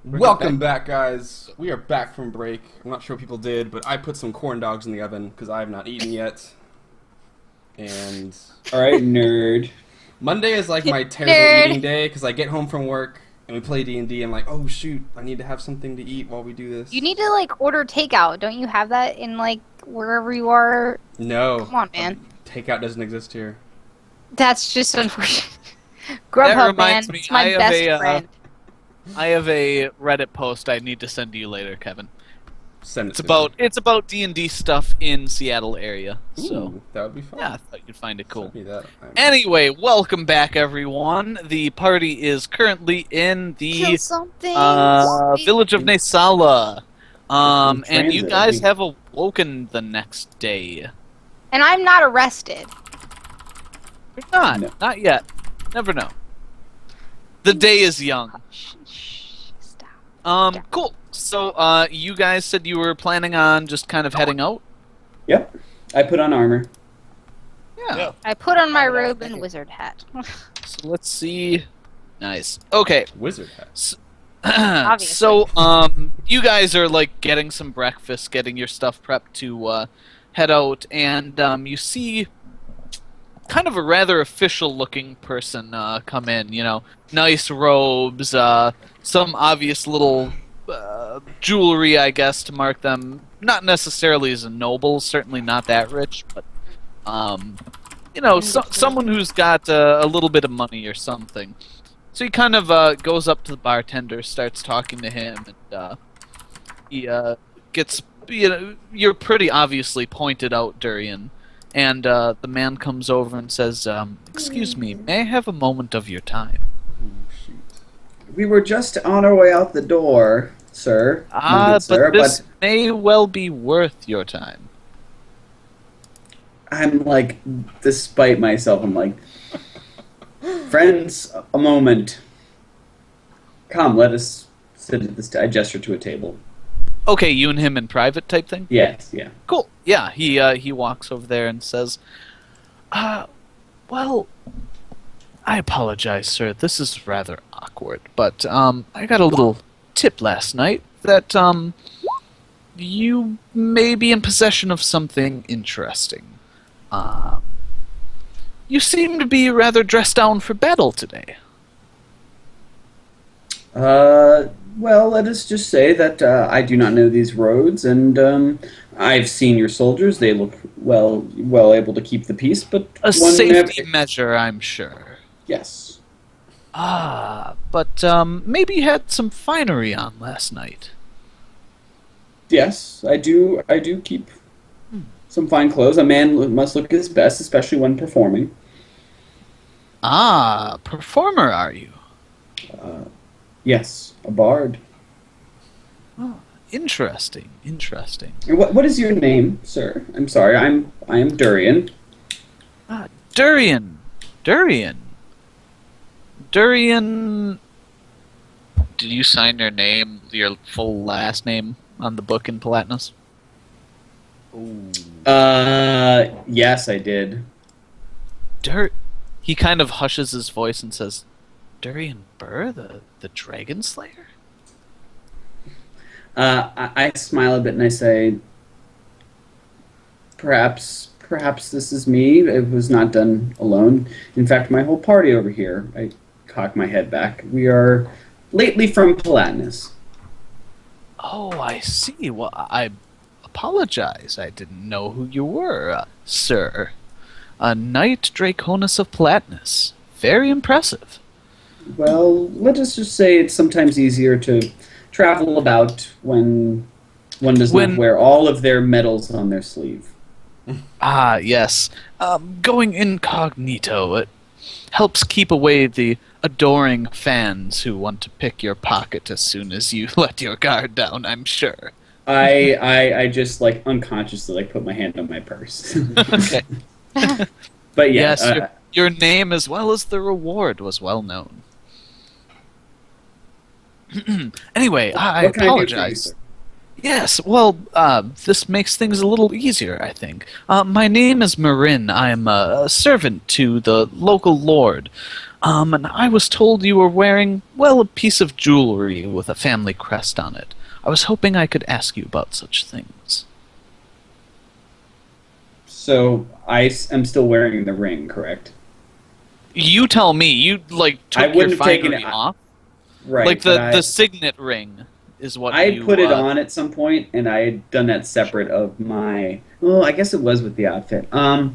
Welcome back, guys. We are back from break. I'm not sure what people did, but I put some corn dogs in the oven because I have not eaten yet. And All right, nerd. Monday is like my terrible eating day because I get home from work and we play D&D. I'm like, oh shoot, I need to have something to eat while we do this. You need to order takeout. Don't you have that in wherever you are? No. Come on, man. Takeout doesn't exist here. That's just unfortunate. Grubhub, man. Me, It's my best friend. I have a Reddit post I need to send to you later, Kevin. Send it It's to about me. it's about D&D stuff in Seattle area. So Ooh, that would be fun. yeah, I thought you'd find it cool. Send me that. Anyway, welcome back, everyone. The party is currently in Kill the something. village of Nesala. And you transit, I guys think. have awoken the next day. And I'm not arrested. You're not. No. Not yet. Never know. The day is young. Shh, stop. Yeah. Cool. So, you guys said you were planning on just kind of heading out? Yep. I put on armor. Yeah. I put on my robe and wizard hat. So let's see. Nice. Okay. Wizard hat. So, you guys are getting some breakfast, getting your stuff prepped to head out, and you see kind of a rather official-looking person come in. You know, nice robes, some obvious little jewelry, I guess, to mark them. Not necessarily as a noble, certainly not that rich, but you know, someone who's got a little bit of money or something. So he kind of goes up to the bartender, starts talking to him, and he gets, you know, you're pretty obviously pointed out, Durian. And the man comes over and says, excuse me, may I have a moment of your time? Ooh, shoot. We were just on our way out the door, sir. My good sir, But this may well be worth your time. I'm despite myself, I'm like, friends, a moment. Come, let us sit at this. I gesture to a table. Okay, you and him in private type thing? Yes, yeah. Cool. Yeah, he walks over there and says, well, I apologize, sir. This is rather awkward, but I got a little tip last night that you may be in possession of something interesting. You seem to be rather dressed down for battle today. Well, let us just say that I do not know these roads, and I've seen your soldiers. They look well able to keep the peace, but A one safety never... measure, I'm sure. Yes. But maybe you had some finery on last night. Yes, I do. I do keep some fine clothes. A man must look his best, especially when performing. Performer, are you? Yes, a bard. Interesting. And what is your name, sir? I'm sorry. I am Durian. Durian. Did you sign your name, your full last name, on the book in Palatinus? Ooh. Yes, I did. He kind of hushes his voice and says, Durian Burr, the Dragon Slayer? I smile a bit and I say, perhaps this is me. It was not done alone. In fact, my whole party over here. I cock my head back. We are lately from Palatinus. Oh, I see. Well, I apologize. I didn't know who you were, sir. A Knight Draconis of Palatinus. Very impressive. Well, let us just say it's sometimes easier to travel about when one does not wear all of their medals on their sleeve. Yes. Going incognito, it helps keep away the adoring fans who want to pick your pocket as soon as you let your guard down, I'm sure. I just unconsciously put my hand on my purse. Okay. But yeah, Yes, your name as well as the reward was well known. Anyway, I what can I do for you, apologize. sir? Yes, well, this makes things a little easier, I think. My name is Marin. I am a servant to the local lord. And I was told you were wearing, well, a piece of jewelry with a family crest on it. I was hoping I could ask you about such things. So I am still wearing the ring, correct? You tell me. You, like, I took your wouldn't have taken finery it- off? Right. Like, but the signet ring is what I you... put it on at some point, and I had done that separate of my... Well, I guess it was with the outfit.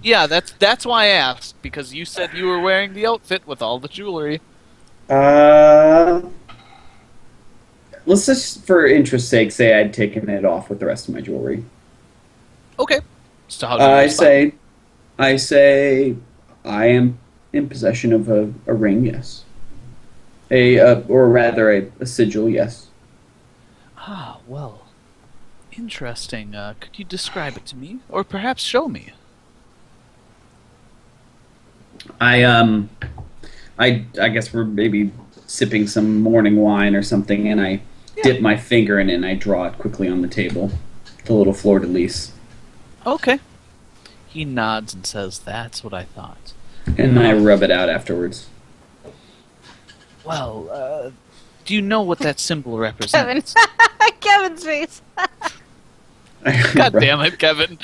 Yeah, that's why I asked, because you said you were wearing the outfit with all the jewelry. Let's just, for interest's sake, say I'd taken it off with the rest of my jewelry. Okay. So how do you I respond? say, I am in possession of a ring, yes. Or rather, a sigil, yes. Ah, well, interesting. Could you describe it to me, or perhaps show me? I guess we're maybe sipping some morning wine or something, and I dip my finger in it and I draw it quickly on the table, the little fleur-de-lis. Okay. He nods and says, "That's what I thought." And then I rub it out afterwards. Well, do you know what that symbol represents? Kevin. Kevin's face. God damn it, Kevin.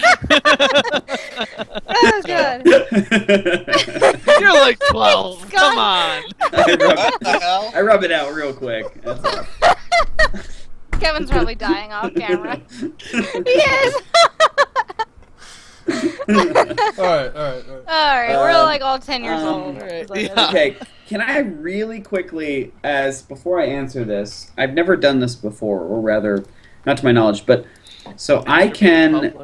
Oh, God. You're like 12. Scott. Come on. I rub it out real quick. That's all. Kevin's probably dying off camera. Yes. Alright. Alright, we're like all 10 years old. alright, It's like- yeah. Okay, can I really quickly, before I answer this, I've never done this before, or rather, not to my knowledge, but so I can,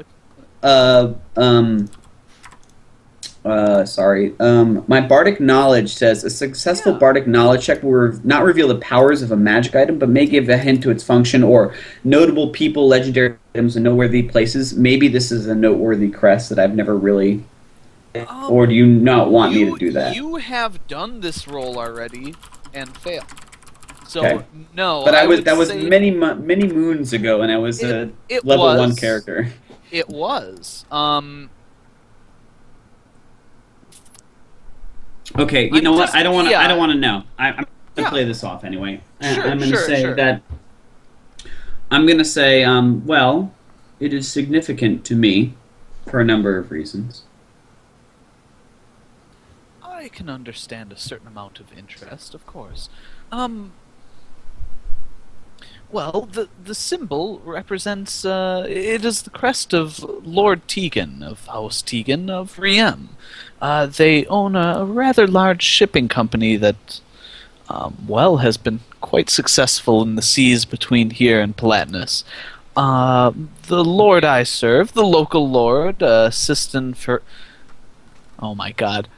my bardic knowledge says a successful bardic knowledge check will not reveal the powers of a magic item, but may give a hint to its function or notable people, legendary items, and noteworthy places. Maybe this is a noteworthy crest that I've never really. Or do you not want me to do that? You have done this roll already and failed. So Okay. no. But I would that was say many moons ago, and I was a it level was. 1 character. It was. Okay, you I'm know what? just- I don't want to. yeah. I don't want to know. I'm going to Yeah. play this off anyway. Sure, I'm going to say sure. that. I'm going to say, well, it is significant to me for a number of reasons. I can understand a certain amount of interest, of course. Well, the symbol represents, it is the crest of Lord Tegan, of House Tegan of Riem. They own a rather large shipping company that, has been quite successful in the seas between here and Palatinus. The lord I serve, the local lord, Sistan oh my god.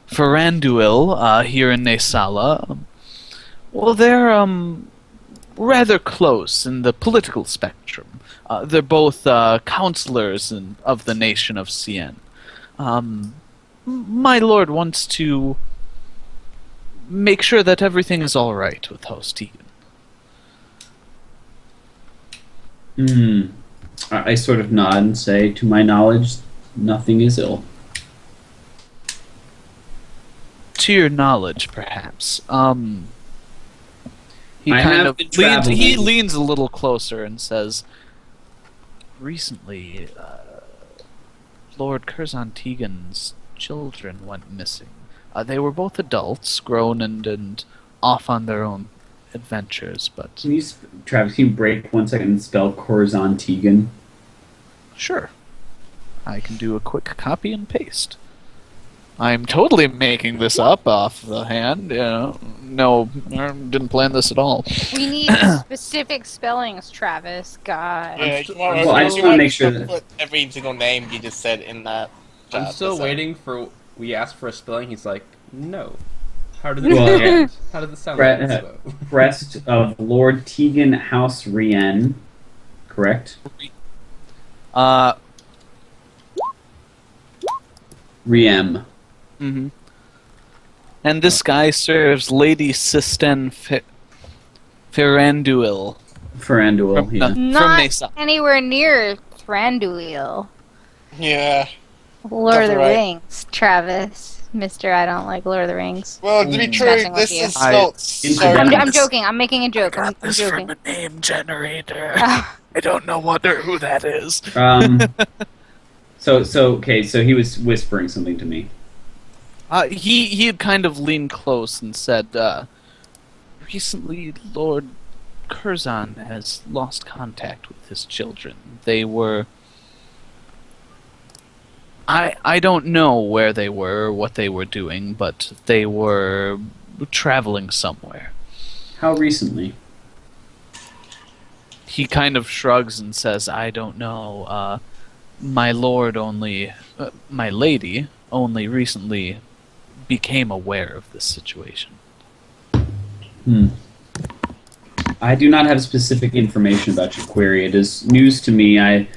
Faranduil, here in Naysala, well, they're, rather close in the political spectrum. They're both counselors of the nation of Cien. My lord wants to make sure that everything is all right with House Tegan. I sort of nod and say, to my knowledge, nothing is ill. To your knowledge, perhaps. He I kind have of been he traveling. leans a little closer and says, "Recently, Lord Curzon Tegan's children went missing. They were both adults, grown and off on their own adventures, but Can you, Travis, can you break 1 second and spell Corzon Tegan? sure, I can do a quick copy and paste. I'm totally making this up off the hand. No, I didn't plan this at all. We need specific spellings, Travis. God. Yeah, Well, I just wanna make sure that- put every single name you just said in that. I'm still that's waiting for. We asked for a spelling. He's like, no. How did this Well, sound? How did this sound? Brett, like this, though? Crest of Lord Tegan House Rien, correct? Riem. Mm-hmm. And this guy serves Lady Sistan Faranduil. Faranduil, yeah. Not Mesa. anywhere near Thranduil. Yeah. Lord of the That's right. Rings, Travis. Mr. I don't like Lord of the Rings. Well, to be true, Messing with this you. is spelled so... I'm joking. I'm making a joke. I'm This joking. from a name generator. I don't know who that is. So he was whispering something to me. He had kind of leaned close and said, recently Lord Curzon has lost contact with his children. They were... I don't know where they were or what they were doing, but they were traveling somewhere. How recently? He kind of shrugs and says, I don't know. My lady only recently became aware of this situation. I do not have specific information about your query. It is news to me. I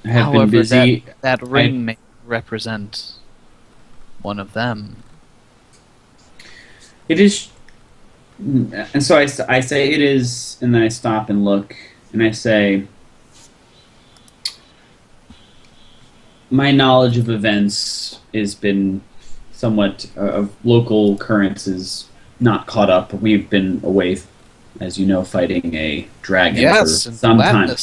have been busy. That ring may represent one of them. It is, and so I say it is, and then I stop and look, and I say, my knowledge of events has been somewhat of local occurrences not caught up. We've been away, as you know, fighting a dragon for some time.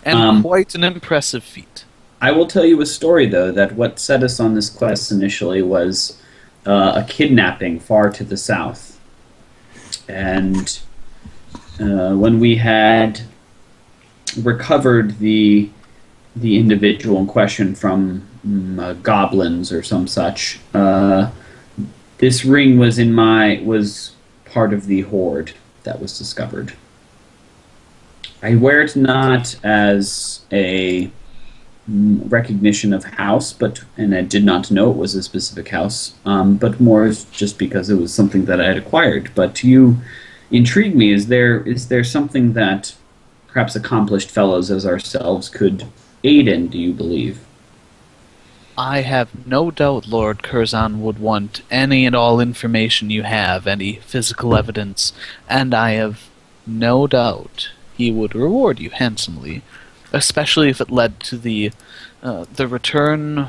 And quite an impressive feat. I will tell you a story, though, that what set us on this quest initially was a kidnapping far to the south. And when we had recovered the individual in question from goblins or some such, this ring was part of the hoard that was discovered. I wear it not as a recognition of house, and I did not know it was a specific house, but more just because it was something that I had acquired. But you intrigue me. Is there something that perhaps accomplished fellows as ourselves could aid in, do you believe? I have no doubt Lord Curzon would want any and all information you have, any physical evidence, and I have no doubt he would reward you handsomely, especially if it led to the return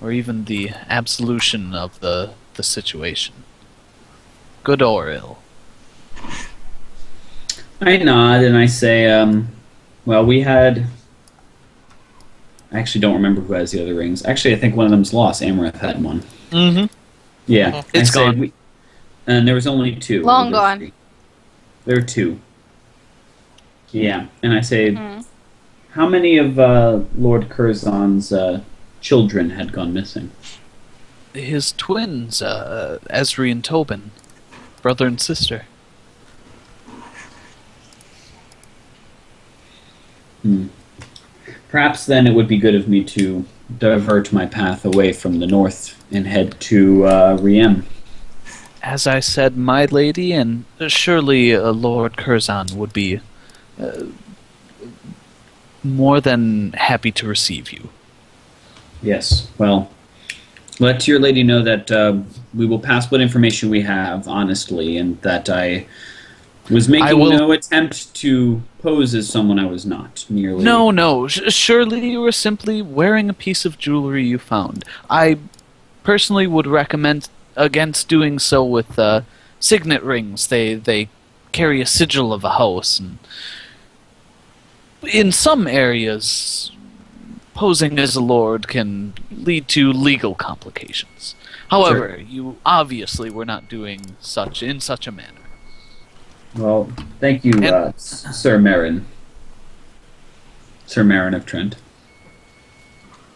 or even the absolution of the situation. Good or ill. I nod and I say, well, we had... I actually don't remember who has the other rings. Actually, I think one of them's lost. Amaranth had one. Mm-hmm. Yeah. It's gone. And there was only two. Long gone. There were two. Yeah. And I say, how many of Lord Curzon's children had gone missing? His twins, Esri and Tobin. Brother and sister. Perhaps then it would be good of me to divert my path away from the north and head to Riem. As I said, my lady, and surely Lord Curzon would be more than happy to receive you. Yes, well, let your lady know that we will pass what information we have, honestly, and that I was making no attempt to pose as someone I was not, merely... No, surely you were simply wearing a piece of jewelry you found. I personally would recommend against doing so with signet rings. They carry a sigil of a house, and in some areas, posing as a lord can lead to legal complications. However, you obviously were not doing such in such a manner. Well, thank you, Sir Marin. Sir Marin of Trent.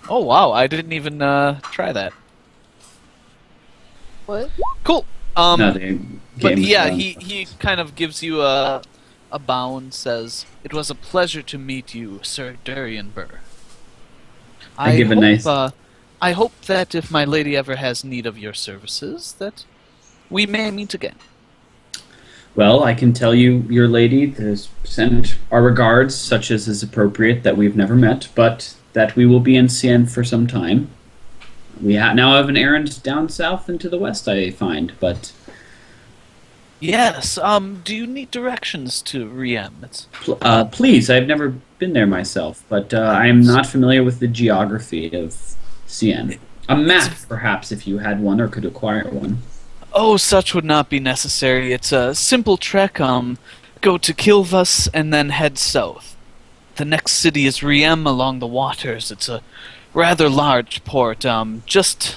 Oh, wow, I didn't even try that. What? Cool. But yeah, he kind of gives you a bow and says, "It was a pleasure to meet you, Sir Durian Burr. I hope that if my lady ever has need of your services, that we may meet again." Well, I can tell you, your lady, has sent our regards, such as is appropriate, that we've never met, but that we will be in Cien for some time. We now have an errand down south and to the west, I find, but... Yes, do you need directions to Riem? Please, I've never been there myself, but I am not familiar with the geography of Cien. A map, perhaps, if you had one or could acquire one. Oh, such would not be necessary. It's a simple trek. Go to Kilvas and then head south. The next city is Riem along the waters. It's a rather large port, just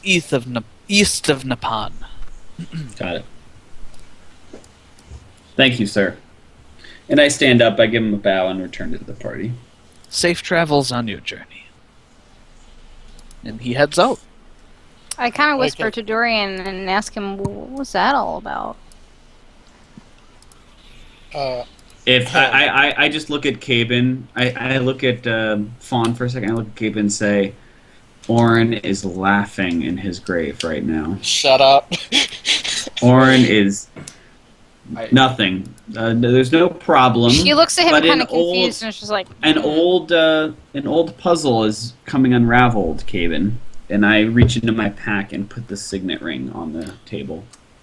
east of Napan. Got it. Thank you, sir. And I stand up, I give him a bow, and return to the party. Safe travels on your journey. And he heads out. I kind of whisper to Dorian and ask him, what was that all about? If I just look at Cabin, I look at Fawn for a second, I look at Cabin and say, Orin is laughing in his grave right now. Shut up. Orin is nothing. There's no problem. She looks at him but kind of confused, and she's like, an old puzzle is coming unraveled, Cabin. And I reach into my pack and put the signet ring on the table.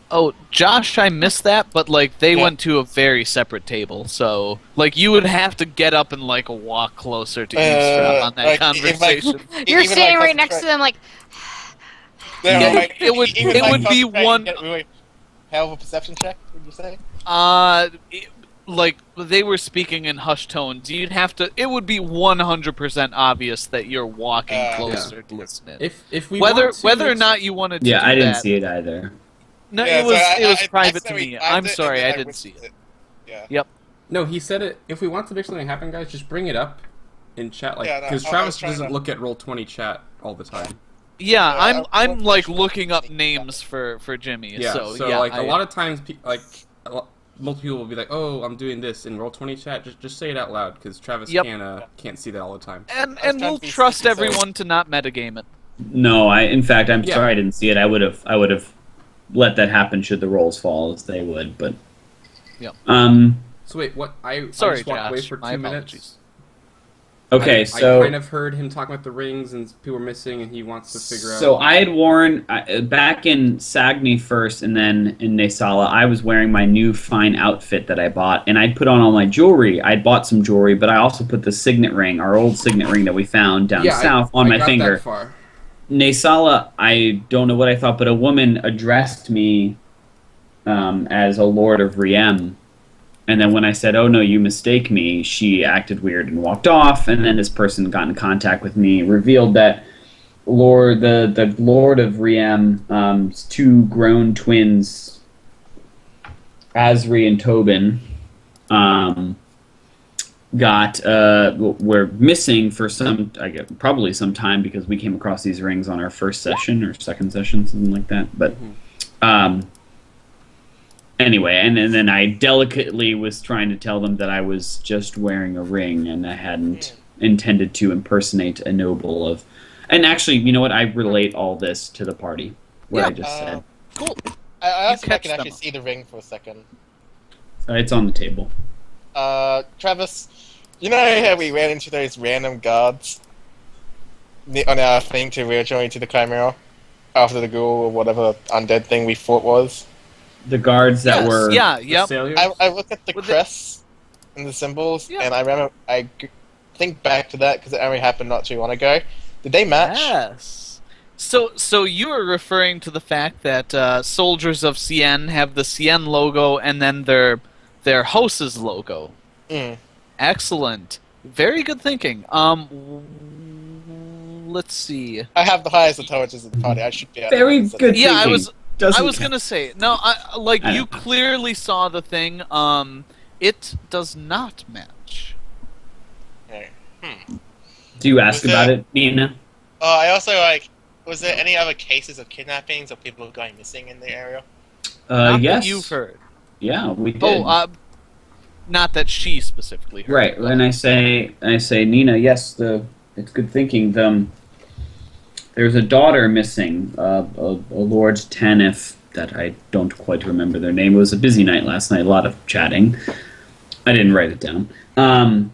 Oh, Josh, I missed that, but like they went to a very separate table, so like you would have to get up and like walk closer to eavesdrop on that like, conversation. you're standing right next to them, like. It would be one. Hell of a perception check, would you say? Like they were speaking in hushed tones. You'd have to. It would be 100% obvious that you're walking closer to listen. If we whether want to, or not you wanted to. Yeah, do I didn't that, see it either. No, Yeah, it was I private to me. I'm sorry, I didn't see it. Yeah. Yep. No, he said it. If we want to make something happen, guys, just bring it up in chat, like Yeah, no, because I Travis was trying doesn't to- look at Roll20 chat all the time. Yeah, Yeah, I'm like looking up names for Jimmy. Yeah, So a lot of times, multiple people will be like, "Oh, I'm doing this in Roll20 chat." Just say it out loud because Travis can't see that all the time. And trying we'll to be trust sneaky, so- everyone to not metagame it. No, in fact, I'm Yeah. sorry I didn't see it. I would have let that happen should the rolls fall as they would, but. Yep. So wait, what? I Sorry, just walked away Josh. for My 2 minutes. apologies. Okay, I so. kind of heard him talking about the rings and people were missing, and he wants to figure out. So I had worn back in Sagni first, and then in Nesala, I was wearing my new fine outfit that I bought, and I'd put on all my jewelry. I'd bought some jewelry, but I also put the signet ring, our old signet ring that we found down south, on my got finger. That far. Nesala, I don't know what I thought, but a woman addressed me as a lord of Riem. And then when I said, "Oh no, you mistake me," she acted weird and walked off. And then this person got in contact with me, revealed that the Lord of Riem's two grown twins, Asri and Tobin, were missing for probably some time because we came across these rings on our first session or second session, something like that. But anyway, and then I delicately was trying to tell them that I was just wearing a ring and I hadn't intended to impersonate a noble of. And actually, you know what? I relate all this to the party. What I just said. Cool. I also catch can actually them. see the ring for a second. It's on the table. Travis, you know how we ran into those random guards on our thing to rejoin to the Chimera after the ghoul or whatever undead thing we thought was? The guards that Yes, were. Yeah, The yep. Sailors? I looked at the With crests and the symbols, Yeah. and I remember think back to that because it only happened not too long ago. Did they match? Yes. So you are referring to the fact that soldiers of Cien have the Cien logo and then their house's logo. Mm. Excellent. Very good thinking. Let's see. I have the highest intelligence in the party. I should be able to Very answer good that. Yeah, I thinking. was Doesn't gonna say no. I You don't know. clearly saw the thing. It does not match. Okay. Do you ask Was about there- it, Nina? I also was there any other cases of kidnappings or people going missing in the area? Not Yes. that you've heard. Yeah, we did. Oh, not that she specifically heard. Right. When I say Nina, yes, it's good thinking. There's a daughter missing, a Lord Tanif that I don't quite remember their name. It was a busy night last night, a lot of chatting. I didn't write it down.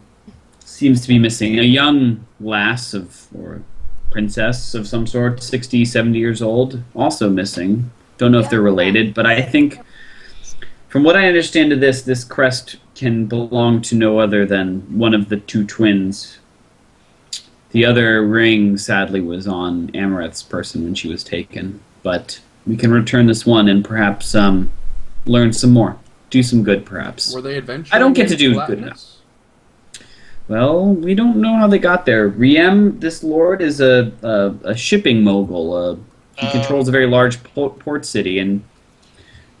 Seems to be missing. A young lass or princess of some sort, 60, 70 years old, also missing. Don't know if they're related, but I think, from what I understand of this crest can belong to no other than one of the two twins. The other ring, sadly, was on Amareth's person when she was taken. But we can return this one and perhaps learn some more. Do some good, perhaps. Were they adventurous? I don't get to do good enough. Well, we don't know how they got there. Riem, this lord, is a shipping mogul. He controls a very large port city, and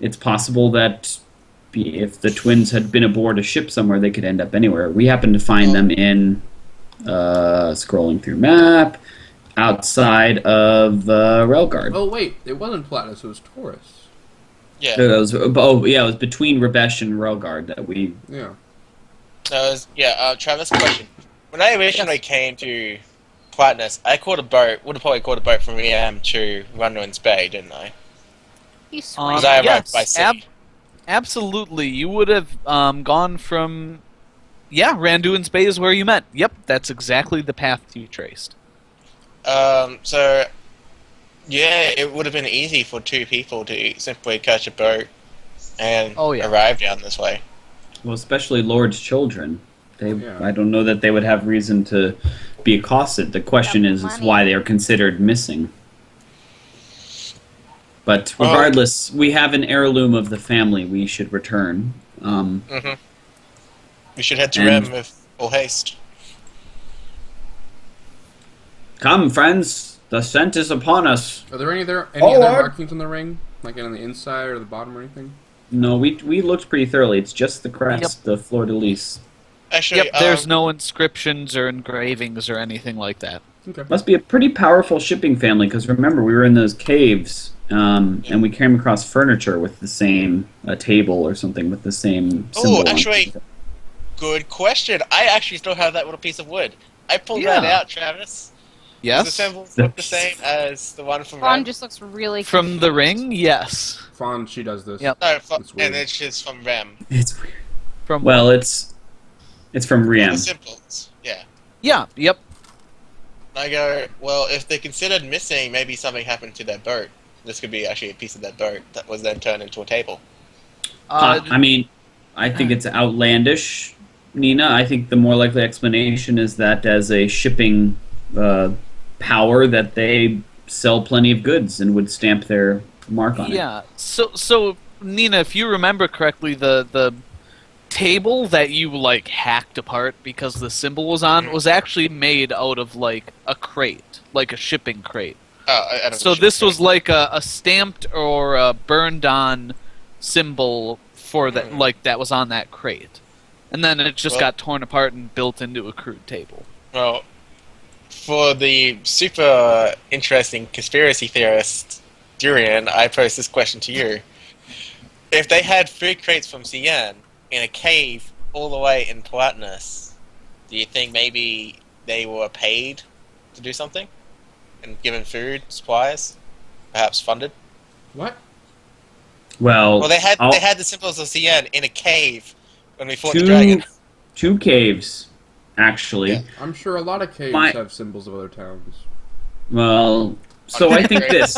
it's possible that if the twins had been aboard a ship somewhere, they could end up anywhere. We happened to find them in, scrolling through map, outside of Relgard. Oh, wait. It wasn't Platinus, it was Taurus. Yeah. It was between Rabesh and Relgard that we... Yeah. Travis, question. When I originally came to Platinus, I would have probably caught a boat from Riem to Runruin's Bay, didn't I? You swear. I arrived by sea. Absolutely. You would have gone from... Yeah, Randuin's Bay is where you met. Yep, that's exactly the path you traced. So... Yeah, it would have been easy for two people to simply catch a boat and arrive down this way. Well, especially Lord's children. I don't know that they would have reason to be accosted. The question is why they are considered missing. But regardless, we have an heirloom of the family we should return. We should head to Rem with all haste. Come, friends. The scent is upon us. Are there any other markings on the ring? Like on the inside or the bottom or anything? No, we looked pretty thoroughly. It's just the crest, the fleur-de-lis. Actually, there's no inscriptions or engravings or anything like that. Okay. Must be a pretty powerful shipping family, because remember, we were in those caves, and we came across furniture with the same table or something with the same symbol. Oh, actually, good question. I actually still have that little piece of wood. I pulled that out, Travis. Yes? The symbols look the same as the one from Fawn Rem? just looks really From the ring, yes. Fawn, she does this. Yep. No, and it's just from Rem. It's weird. From it's from Riem. The symbols, yeah. Yeah, yep. I go, well, if they're considered missing, maybe something happened to their boat. This could be actually a piece of their boat that was then turned into a table. I mean, I think it's outlandish, Nina. I think the more likely explanation is that as a shipping power, that they sell plenty of goods and would stamp their mark on it. Yeah. So Nina, if you remember correctly, the table that you hacked apart because the symbol was on was actually made out of a crate, like a shipping crate. So this was like a stamped or a burned on symbol for that, that was on that crate, and then it just got torn apart and built into a crude table. Well, for the super interesting conspiracy theorist Durian, I pose this question to you: if they had food crates from Cien in a cave all the way in Platinus, do you think maybe they were paid to do something and given food supplies, perhaps funded? What? Well, they had the symbols of Cien in a cave when we fought the dragon. Two caves, actually. Yeah. I'm sure a lot of caves have symbols of other towns. Well, so I think there's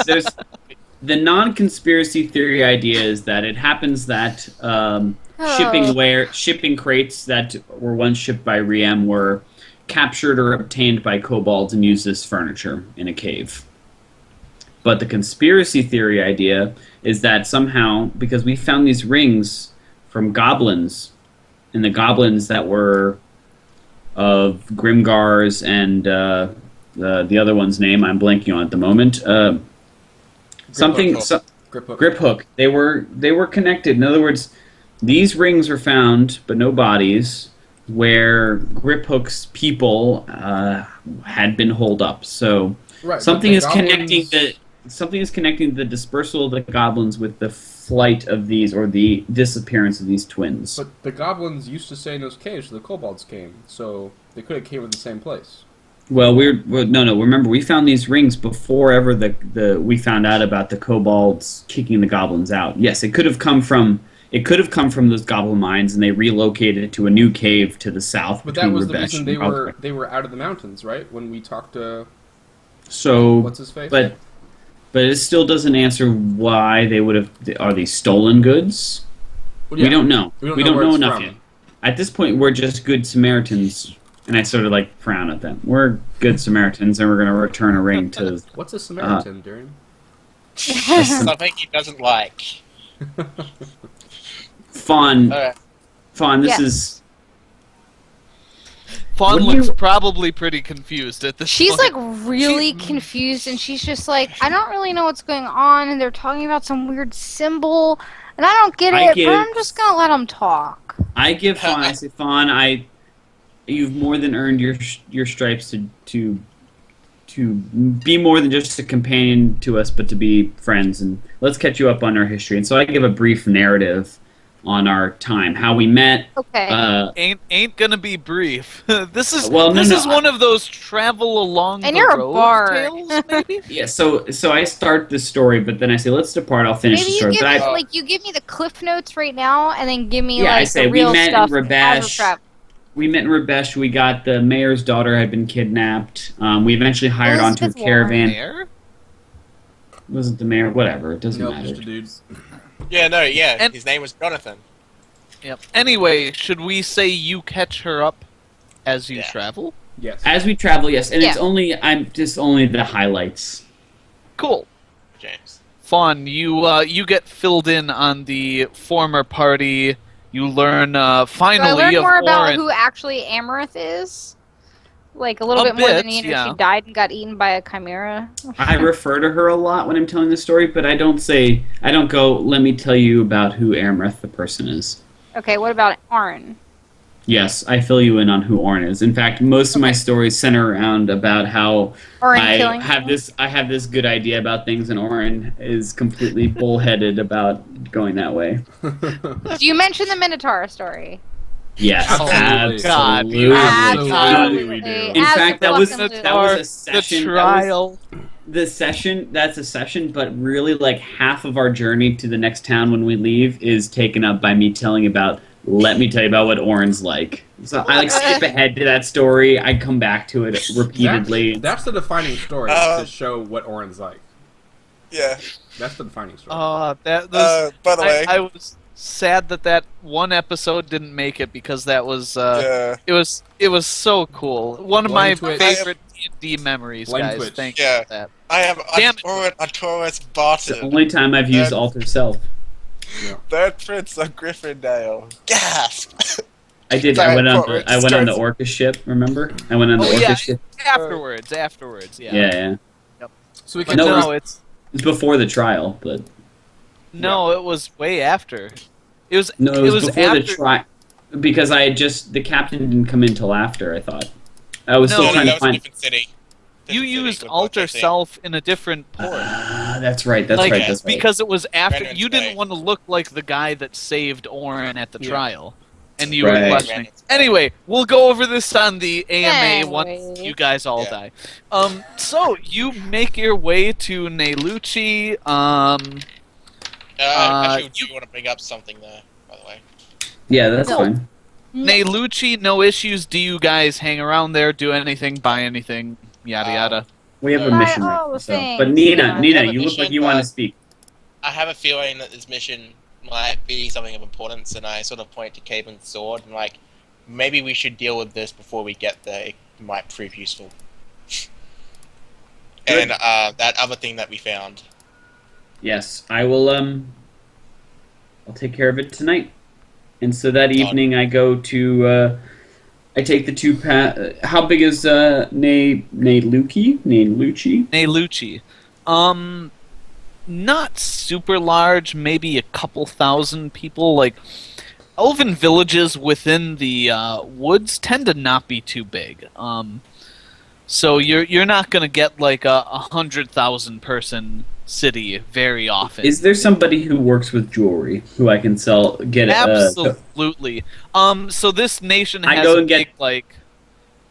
the non-conspiracy theory idea is that it happens that shipping crates that were once shipped by Riem were captured or obtained by kobolds and used as furniture in a cave. But the conspiracy theory idea is that somehow, because we found these rings from goblins, and the goblins that were of Grimgar's and the other one's name I'm blanking on at the moment. Griphook. They were connected. In other words, these rings are found, but no bodies, where Griphook's people had been holed up. So something is connecting the dispersal of the goblins with the flight of these, or the disappearance of these twins. But the goblins used to stay in those caves, so the kobolds came, so they could have came in the same place. Well, no. Remember, we found these rings before ever we found out about the kobolds kicking the goblins out. Yes, it could have come from those goblin mines, and they relocated it to a new cave to the south. But that was the reason they were out of the mountains, right? When we talked to what's his face? But it still doesn't answer why they would have. Are these stolen goods? Well, yeah. We don't know. We don't know enough yet. At this point, we're just good Samaritans And I sort of like frown at them. We're good Samaritans, and we're going to return a ring to. What's a Samaritan, Darian? Something he doesn't like. Fawn. Alright. Fawn, this Yes. is. Fawn What do looks you- probably pretty confused at this She's point. like really confused, and she's just like, I don't really know what's going on, and they're talking about some weird symbol, and I don't get it, but I'm just gonna let them talk. I give Fawn. I say, Fawn, you've more than earned your stripes to be more than just a companion to us, but to be friends. And let's catch you up on our history. And so I give a brief narrative on our time, how we met. Okay. Ain't gonna be brief. This is no, one of those travel along And the you're a road bard. tales, maybe. Yeah, so I start the story, but then I say, let's depart. I'll finish Maybe the you story. give But me I, like you give me the cliff notes right now, and then give me Yeah, I like say the we real met in stuff Rabash. as we're traveling. we met in Rabesh. We got the mayor's daughter had been kidnapped. We eventually hired onto a Elizabeth Warren. caravan. Mayor? Wasn't the mayor? Whatever. It doesn't Nope, matter. just a dude. Yeah, no, yeah. And- His name was Jonathan. Yep. Anyway, should we say you catch her up as you Yeah. travel? Yes. As we travel, yes, and it's Yeah. only the highlights. Cool. James. Fawn, you get filled in on the former party. You learn Do I finally learn of more about Orin. who actually Amaranth is? Like a little A bit more than bit, you know, yeah. she died and got eaten by a chimera. I refer to her a lot when I'm telling the story, but I don't go, let me tell you about who Amrith the person is. Okay, what about Arn? Yes, I fill you in on who Orn is. In fact, most of my stories center around about how Orin I killing have people? this good idea about things, and Orin is completely bullheaded about going that way. Do you mention the Minotaur story? Yes, Absolutely. God, absolutely. Absolutely we do. In fact, that was a The session. trial. That's a session, but really like half of our journey to the next town when we leave is taken up by me let me tell you about what Orin's like. So I like skip ahead to that story. I come back to it repeatedly. That's the defining story to show what Orin's like. Yeah. That's the defining story. That was, By the way, I was sad that one episode didn't make it because that was yeah. it was so cool. One of Blame my Twitch. favorite D&D memories, Blame guys. Twitch. Thank you Yeah. for that. I have Damn it. a Taurus It's the Barton. only time I've used Alter Self. Third Prince of Gryffindor. Gasp! I did. Sorry, I went on Corbett, the starts- Orca ship. Remember? I went on the Oh, Orca yeah. ship. Afterwards, yeah. Yeah. So we But can No, no, it's- it's It's before the trial, but no, it was way after. It was no, it was before after. the trial because the captain didn't come in till after. I thought I was No, still No, trying that to was a find. different city. You Different city used with alter Barton, I think. self in a different port. That's right. That's like, right. That's right. because it was after Random you didn't Bay. want to look like the guy that saved Orin at the Yeah. trial, and you Right. were questioning. Random Bay. Anyway, we'll go over this on the AMA once Anyway. you guys all Yeah. die. So you make your way to Neluchi. Actually, do you want to bring up something there, by the way? Yeah, that's No. fine. Neluchi, no issues. Do you guys hang around there? Do anything? Buy anything? Yada yada. We have a Buy mission. all Right, the so. things. But Nina, Yeah. Nina, I have a you look like mission, you want to but- speak. I have a feeling that this mission might be something of importance, and I sort of point to Caven's sword and like, maybe we should deal with this before we get there. It might prove useful. Good. And that other thing that we found. Yes, I will. I'll take care of it tonight. And so that evening, I go to. I take the two. How big is Neluchi? Neluchi. Not super large, maybe a couple thousand people. Like, elven villages within the woods tend to not be too big. So you're not gonna get like a 100,000 person city very often. Is there somebody who works with jewelry who I can sell? Absolutely. So this nation I has go a and get- big like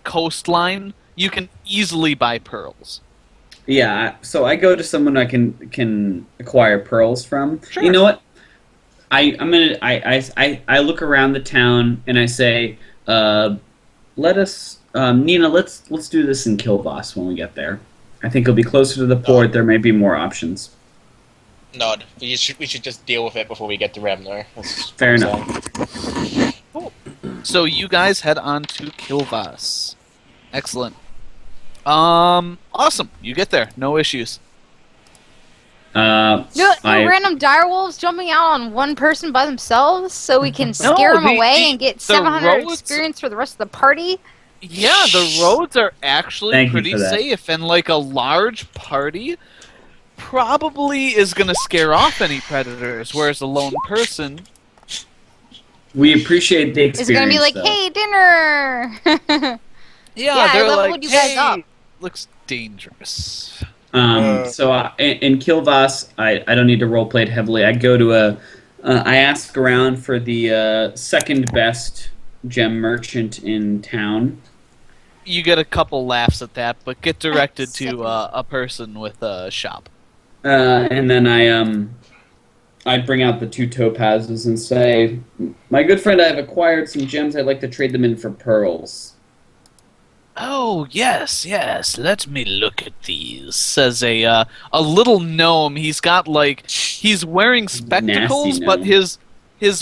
coastline. You can easily buy pearls. Yeah. So I go to someone I can acquire pearls from. Sure. You know what? I look around the town and I say, let us, Nina, let's do this in Kilboss when we get there. I think it'll be closer to the port. There may be more options. Nod. We should just deal with it before we get to Remner. That's Fair what I'm enough. saying. So you guys head on to Kilvas. Excellent. Awesome. You get there. No issues. No random direwolves jumping out on one person by themselves so we can scare them away and get 700 experience for the rest of the party? Yeah, the roads are actually pretty safe, and like a large party probably is going to scare off any predators, whereas a lone person... We appreciate the experience, it's going to be like, hey, dinner! Yeah, they're I like, leveled you guys up. Looks dangerous. So in Kilvas, I don't need to roleplay it heavily. I go to I ask around for the second best gem merchant in town. You get a couple laughs at that, but get directed to a person with a shop. And then I bring out the 2 topazes and say, my good friend, I have acquired some gems. I'd like to trade them in for pearls. Oh, yes. Let me look at these, says a little gnome. He's got, like, he's wearing spectacles, but his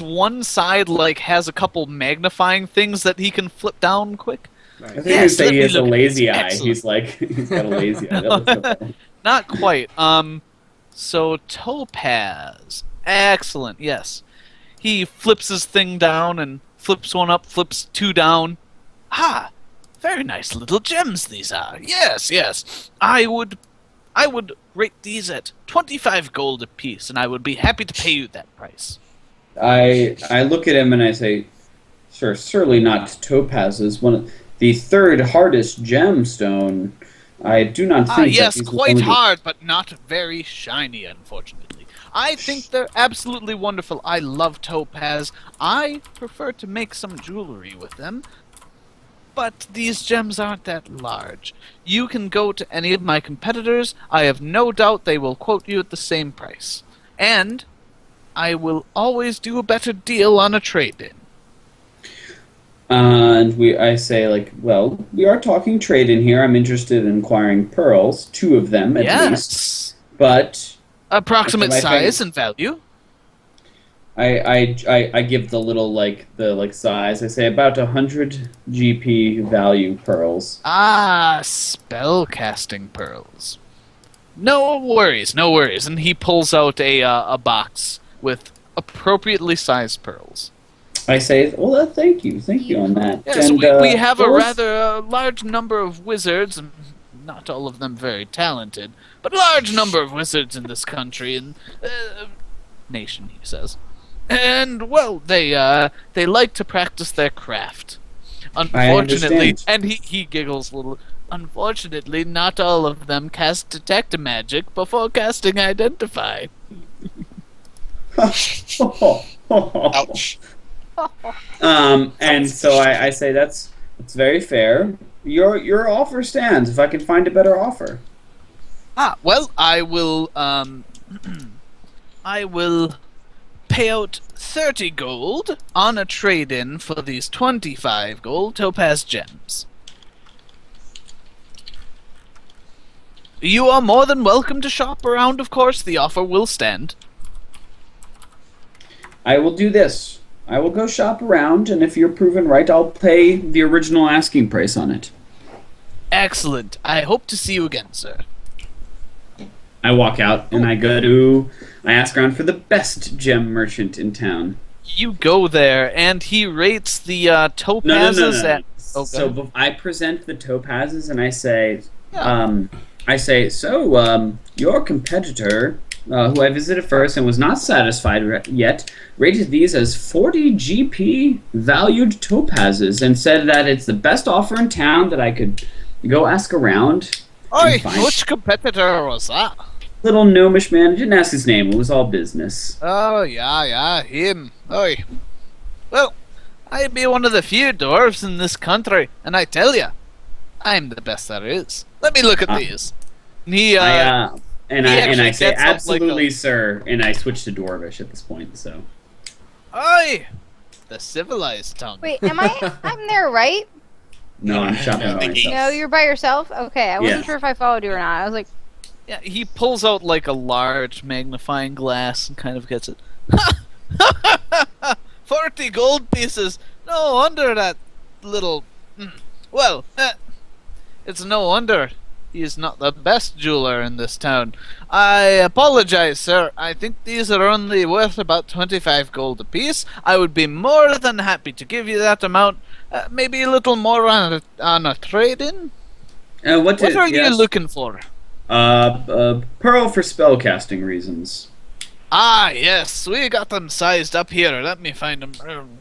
one side, like, has a couple magnifying things that he can flip down quick. I think he has a lazy eye. Excellent. He's like, he's got a lazy eye. Not quite. So topaz. Excellent, yes. He flips his thing down and flips one up, flips 2 down. Ah! Very nice little gems these are. Yes. I would rate these at 25 gold apiece, and I would be happy to pay you that price. I look at him and I say, sir, surely not topazes. The 3rd hardest gemstone. I do not think. Yes, quite hard, but not very shiny, unfortunately. I think they're absolutely wonderful. I love topaz. I prefer to make some jewelry with them. But these gems aren't that large. You can go to any of my competitors. I have no doubt they will quote you at the same price. And I will always do a better deal on a trade-in. And I say, like, well, we are talking trade-in here. I'm interested in acquiring pearls, 2 of them at least. But approximate size and value. I give the little size. I say about 100 GP value pearls. Ah, spell casting pearls. No worries. And he pulls out a box with appropriately sized pearls. I say, well, thank you on that. Yes, and, we have a rather large number of wizards, and not all of them very talented, but a large number of wizards in this country and nation, he says. And, well, they like to practice their craft. Unfortunately, and he giggles a little. Unfortunately, not all of them cast Detect Magic before casting Identify. Ouch. And so I say that's very fair. Your offer stands. If I can find a better offer. Well, I will pay out 30 gold on a trade-in for these 25 gold topaz gems. You are more than welcome to shop around, of course. The offer will stand. I will do this. I will go shop around, and if you're proven right, I'll pay the original asking price on it. Excellent. I hope to see you again, sir. I walk out, and I ask around for the best gem merchant in town. You go there, and he rates the topazes at... Oh, so I present the topazes, and I say, your competitor... who I visited first and was not satisfied yet, rated these as 40 GP valued topazes and said that it's the best offer in town, that I could go ask around. Oi, which competitor was that? Little gnomish man. I didn't ask his name. It was all business. Oh, yeah, him. Oi. Well, I be one of the few dwarves in this country, and I tell you, I'm the best there is. Let me look at these. And he, And I say, absolutely, sir. And I switch to Dwarvish at this point, so. Oi! The civilized tongue. Wait, I'm there, right? No, I'm shopping by myself. No, you're by yourself? Okay, I wasn't sure if I followed you or not. I was like... Yeah, he pulls out, like, a large magnifying glass and kind of gets it. 40 gold pieces! No wonder that little... Well, It's no wonder he is not the best jeweler in this town. I apologize, sir. I think these are only worth about 25 gold apiece. I would be more than happy to give you that amount. Maybe a little more on a trade-in? What are you looking for? Pearl for spellcasting reasons. Ah, yes, we got them sized up here. Let me find them.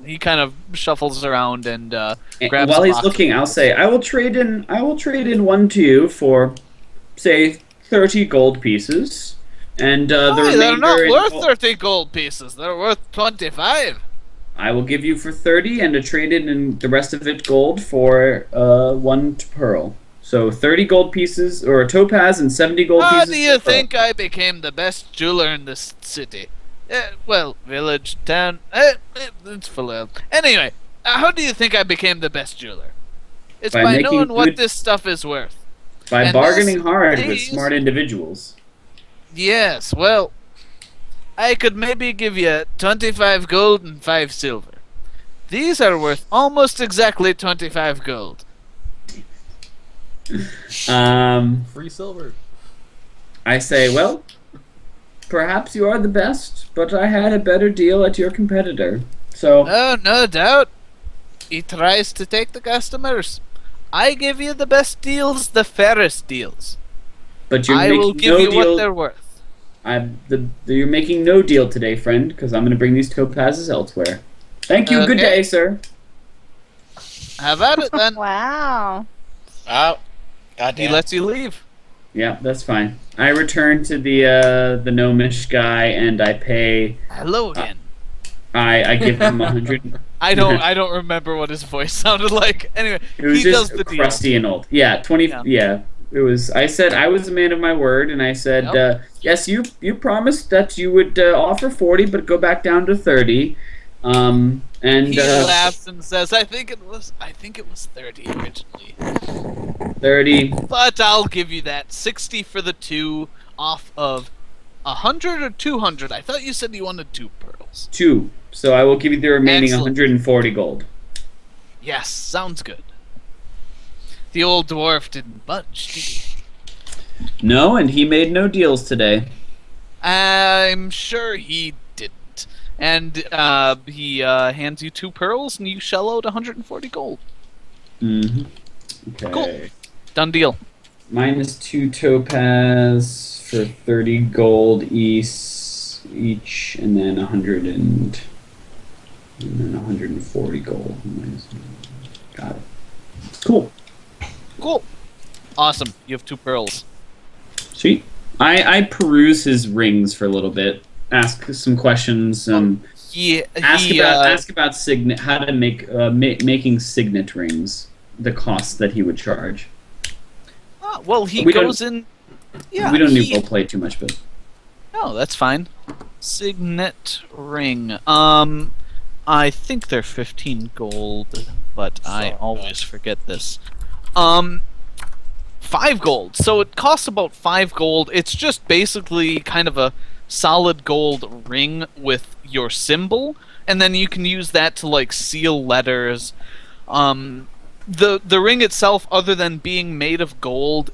He kind of shuffles around and grabs. While he's looking, I'll say, I will trade in 1 to you for, say, 30 gold pieces, and the remainder. They're not worth 30 gold pieces. They're worth 25. I will give you for 30 and a trade in and the rest of it gold for 1 to Pearl. So 30 gold pieces, or a topaz, and 70 gold pieces. How do you think I became the best jeweler in this city? Well, village, town, it's full of... Anyway, how do you think I became the best jeweler? It's by knowing what this stuff is worth. By bargaining hard with smart individuals. Yes, well, I could maybe give you 25 gold and 5 silver. These are worth almost exactly 25 gold. Free silver. I say, well, perhaps you are the best, but I had a better deal at your competitor. So. Oh, no doubt. He tries to take the customers. I give you the best deals, the fairest deals. But I will give you what they're worth. You're making no deal today, friend, because I'm going to bring these topazes elsewhere. Thank you. Okay. Good day, sir. Have at it then. Wow. Oh. Goddamn. He lets you leave. Yeah, that's fine. I return to the gnomish guy and I pay. Hello again. I give him 100. I don't remember what his voice sounded like. Anyway, it was he just does the crusty deal. and old. Yeah, 20. Yeah, it was. I said I was a man of my word, and I said yes. You promised that you would offer 40, but go back down to 30. And he laughs and says, "I think it was 30 originally. 30. But I'll give you that 60 for the 2 off of 100 or 200. I thought you said you wanted 2 pearls. 2. So I will give you the remaining Excellent. 140 gold. Yes, sounds good. The old dwarf didn't budge, did he? No, and he made no deals today. I'm sure he didn't. And he hands you 2 pearls, and you shell out 140 gold. Mm-hmm. Okay. Cool. Done deal. Minus 2 topaz for 30 gold each, and then 140 gold. Got it. Cool. Cool. Awesome. You have 2 pearls. Sweet. I peruse his rings for a little bit. Ask some questions. Ask about signet. How to make making signet rings. The cost that he would charge. Well, he goes in. Yeah, we don't need roleplay too much, but no, that's fine. Signet ring. I think they're 15 gold, but I always forget this. 5 gold. So it costs about 5 gold. It's just basically kind of a solid gold ring with your symbol, and then you can use that to like seal letters. The ring itself, other than being made of gold,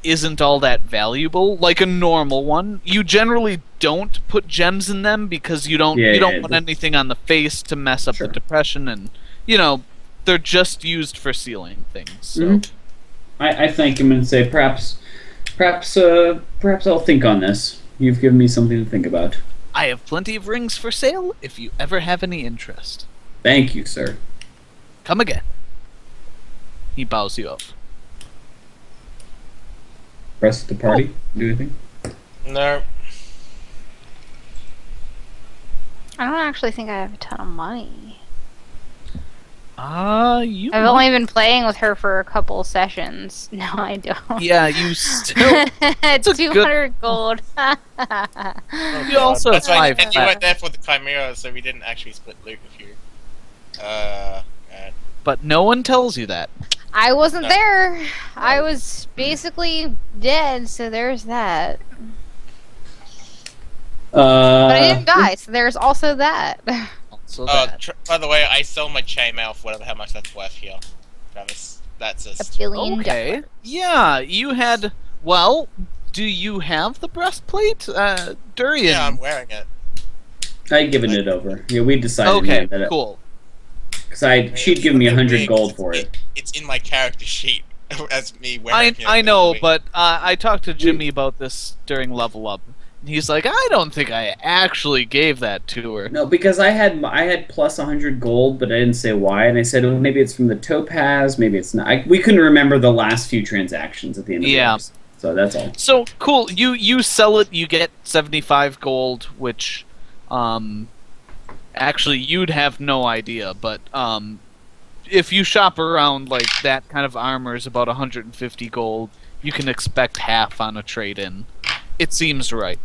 isn't all that valuable. Like a normal one, you generally don't put gems in them because you don't want anything on the face to mess up the depression, and they're just used for sealing things. So I thank him and say perhaps I'll think on this. You've given me something to think about. I have plenty of rings for sale if you ever have any interest. Thank you, sir. Come again. He bows you up. Rest of the party, do anything? No. I don't actually think I have a ton of money. I've only been playing with her for a couple sessions. No, I don't. Yeah, you still... 200 gold. You also have 5. And you went there for the Chimera, so we didn't actually split loot with you. But no one tells you that. I wasn't there. I was basically dead, so there's that. But I didn't die, so there's also that. By the way, I sold my chainmail for how much that's worth here, Travis. That's A just... billion Okay. dollars. Yeah, you had. Well, do you have the breastplate, Durian? Yeah, I'm wearing it. I'd given it over. Yeah, we decided. Okay, that cool. Because she'd given me 100 gold for it. It's in my character sheet as me wearing it. I know, but I talked to Jimmy about this during Level Up. And he's like, I don't think I actually gave that to her. No, because I had plus 100 gold, but I didn't say why, and I said, well, maybe it's from the topaz, maybe it's not. We couldn't remember the last few transactions at the end of the episode, so that's all. So cool. You sell it. You get 75 gold, which, actually you'd have no idea, but if you shop around, like, that kind of armor is about 150 gold. You can expect half on a trade-in. It seems right.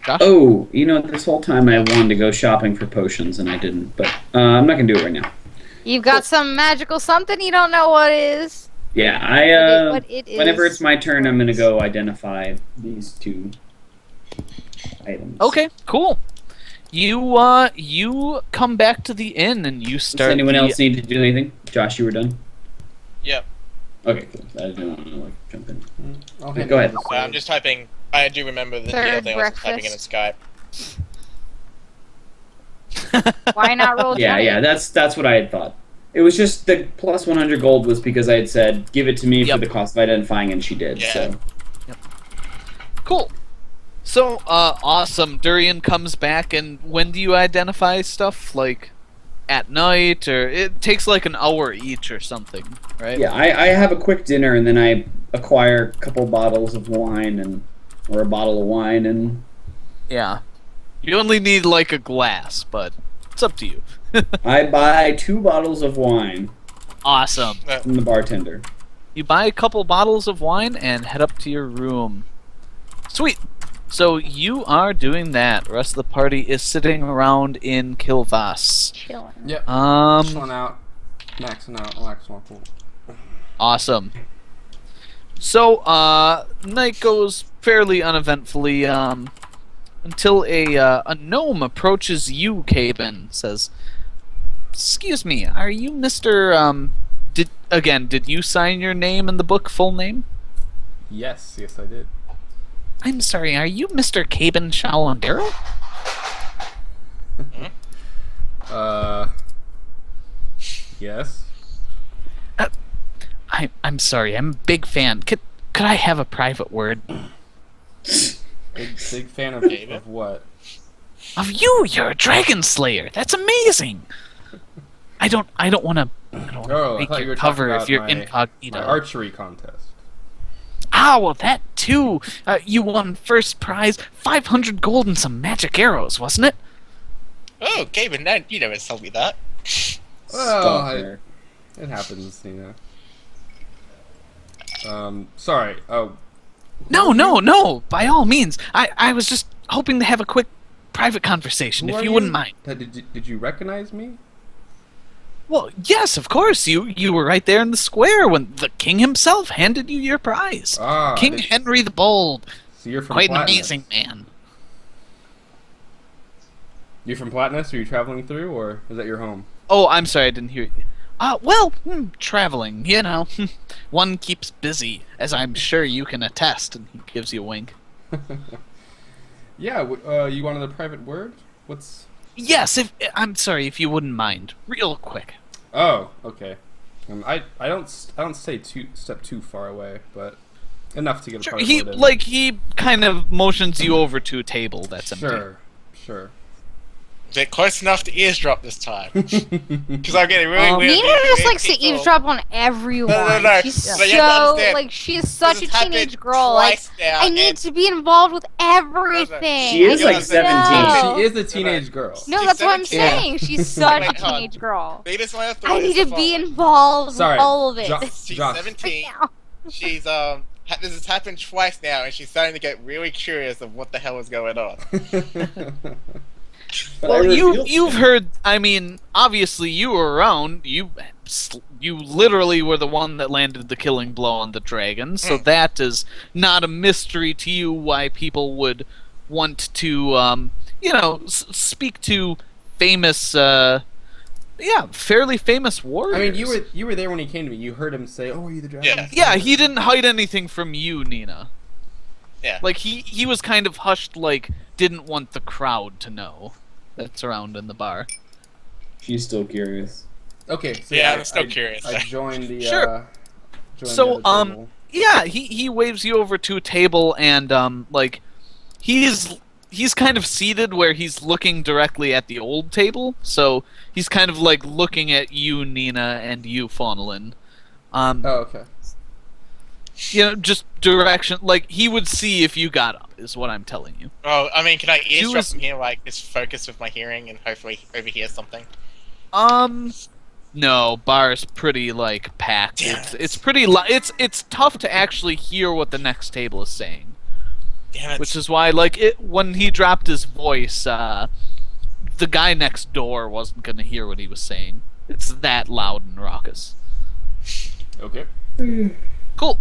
Josh? Oh, this whole time I wanted to go shopping for potions, and I didn't, but I'm not going to do it right now. You've got some magical something you don't know what it is. Yeah, What it is. whenever it's my turn, I'm going to go identify these two items. Okay, cool. You come back to the inn and you start. Does anyone else need to do anything? Josh, you were done? Yep. Okay, cool. I didn't want to jump in. I'll Go ahead. I'm just typing. I do remember the Third other thing I was typing in breakfast. Skype. Why not roll 20? Yeah, that's what I had thought. It was just the plus 100 gold was because I had said, give it to me for the cost of identifying, and she did, Yeah. so. Cool. So, awesome. Durian comes back, and when do you identify stuff? Like, at night, or it takes like an hour each or something, right? Yeah, I have a quick dinner, and then I acquire a couple bottles of wine, or a bottle of wine, and... Yeah. You only need like a glass, but it's up to you. I buy 2 bottles of wine Awesome. from the bartender. You buy a couple bottles of wine and head up to your room. Sweet. So you are doing that. The rest of the party is sitting around in Kilvas. Chilling. Yep. Um, Chilling out. Maxing out. Relaxing my pool. Awesome. So, night goes fairly uneventfully, until a gnome approaches you, Caben, says, "Excuse me, are you Mr. Did you sign your name in the book, full name?" Yes, I did. I'm sorry, are you Mr. Caben Shalandero? Yes. I'm sorry, I'm a big fan. Could I have a private word? Big fan of what? Of you! You're a dragon slayer! That's amazing! I don't wanna Oh, I break thought you your were cover talking if you're about incognito. my archery contest. Ah, well, that too. You won first prize, 500 gold and some magic arrows, wasn't it? Oh, Gaben, now you never told me that. Well, it happens, Sorry. Oh. No. By all means. I was just hoping to have a quick private conversation, Who if are you wouldn't mind. Did you recognize me? Well, yes, of course. You were right there in the square when the king himself handed you your prize. Ah, King Henry the Bold. So you're from Quite an Platinus. amazing man. You're from Platinus? Are you traveling through, or is that your home? Oh, I'm sorry, I didn't hear you. Traveling, One keeps busy, as I'm sure you can attest, and he gives you a wink. Yeah, you wanted a private word? What's... Yes, I'm sorry, if you wouldn't mind. Real quick. Oh, okay. I don't step too far away, but enough to get a Sure, private word in. he kind of motions you over to a table that's empty. Sure. Is it close enough to earstrap this time? Because I'm getting really weird. Nina just likes to eavesdrop on everyone. No. She's But you have to understand, like she's such a this has teenage happened girl. Like twice now, I need and- to be involved with everything. She is I like need to 17. know. She is a teenage girl. No, She's that's what I'm 17. saying. She's such a Wait, hold on. teenage girl. Venus might have I need this to be forward. involved Sorry, with all of it. She's Josh. 17. Right now. She's this has happened twice now, and she's starting to get really curious of what the hell is going on. Well, you've heard. I mean, obviously you were around. You literally were the one that landed the killing blow on the dragon. So that is not a mystery to you why people would want to, speak to famous yeah, fairly famous warriors. I mean, you were there when he came to me. You heard him say, "Oh, are you the dragon?" Yeah. Yeah, he didn't hide anything from you, Nina. Yeah. Like, he was kind of hushed, like, didn't want the crowd to know that's around in the bar. She's still curious. Okay. So Yeah, I'm still curious. I joined the. Sure. Joined So, the other table. Yeah, he waves you over to a table, and, like, he's kind of seated where he's looking directly at the old table, so he's kind of, like, looking at you, Nina, and you, Faunalin. Oh, okay. You know, just direction, like, he would see if you got up, is what I'm telling you. Oh, I mean, can I eavesdrop from here, like, just focus with my hearing and hopefully overhear something? No, bar's pretty, like, packed. Damn It's pretty it's tough to actually hear what the next table is saying. Damn it. Which is why, like, when he dropped his voice, the guy next door wasn't gonna hear what he was saying. It's that loud and raucous. Okay. Cool.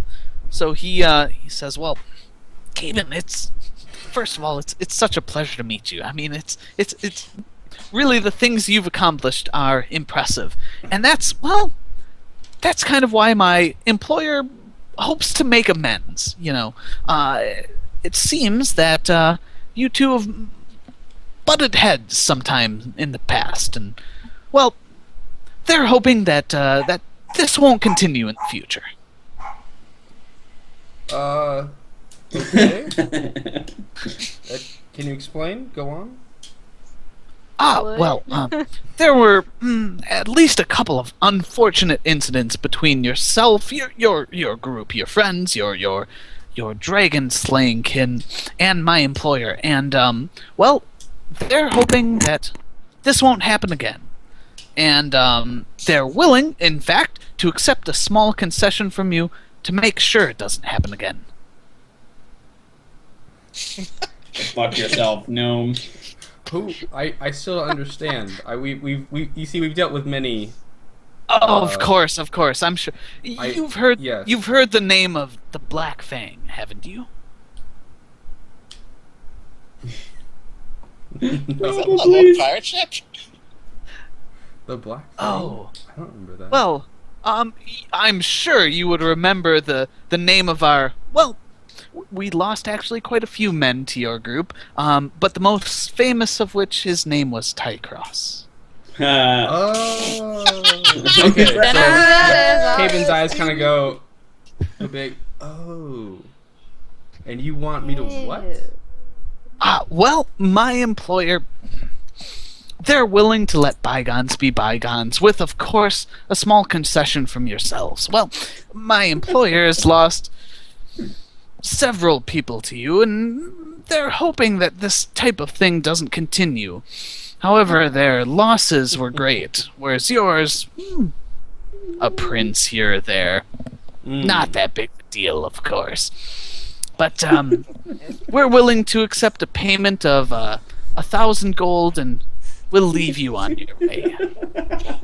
So he says, "Well, Caven, first of all, it's such a pleasure to meet you. I mean, it's really the things you've accomplished are impressive, and that's kind of why my employer hopes to make amends. You know, it seems that you two have butted heads sometime in the past, and well, they're hoping that that this won't continue in the future." Okay. Can you explain? Go on. Well, there were at least a couple of unfortunate incidents between yourself, your group, your friends, your dragon slaying kin, and my employer, and well, they're hoping that this won't happen again, and they're willing, in fact, to accept a small concession from you to make sure it doesn't happen again. Fuck yourself, gnome. Who? I still don't understand. You see, we've dealt with many. Oh, of course. I'm sure you've heard. Yes. You've heard the name of the Black Fang, haven't you? Is that a little pirate ship? The Black Fang? Oh. I don't remember that. Well, I'm sure you would remember the name of our. Well, we lost actually quite a few men to your group, but the most famous of which, his name was Tycross. Oh. Okay. So Caven's eyes kind of go a big. Oh. And you want me to what? Well, my employer. They're willing to let bygones be bygones, with, of course, a small concession from yourselves. Well, my employer has lost several people to you, and they're hoping that this type of thing doesn't continue. However, their losses were great, whereas yours, a prince here or there. Not that big a deal, of course. But we're willing to accept a payment of 1,000 gold, and we'll leave you on your way.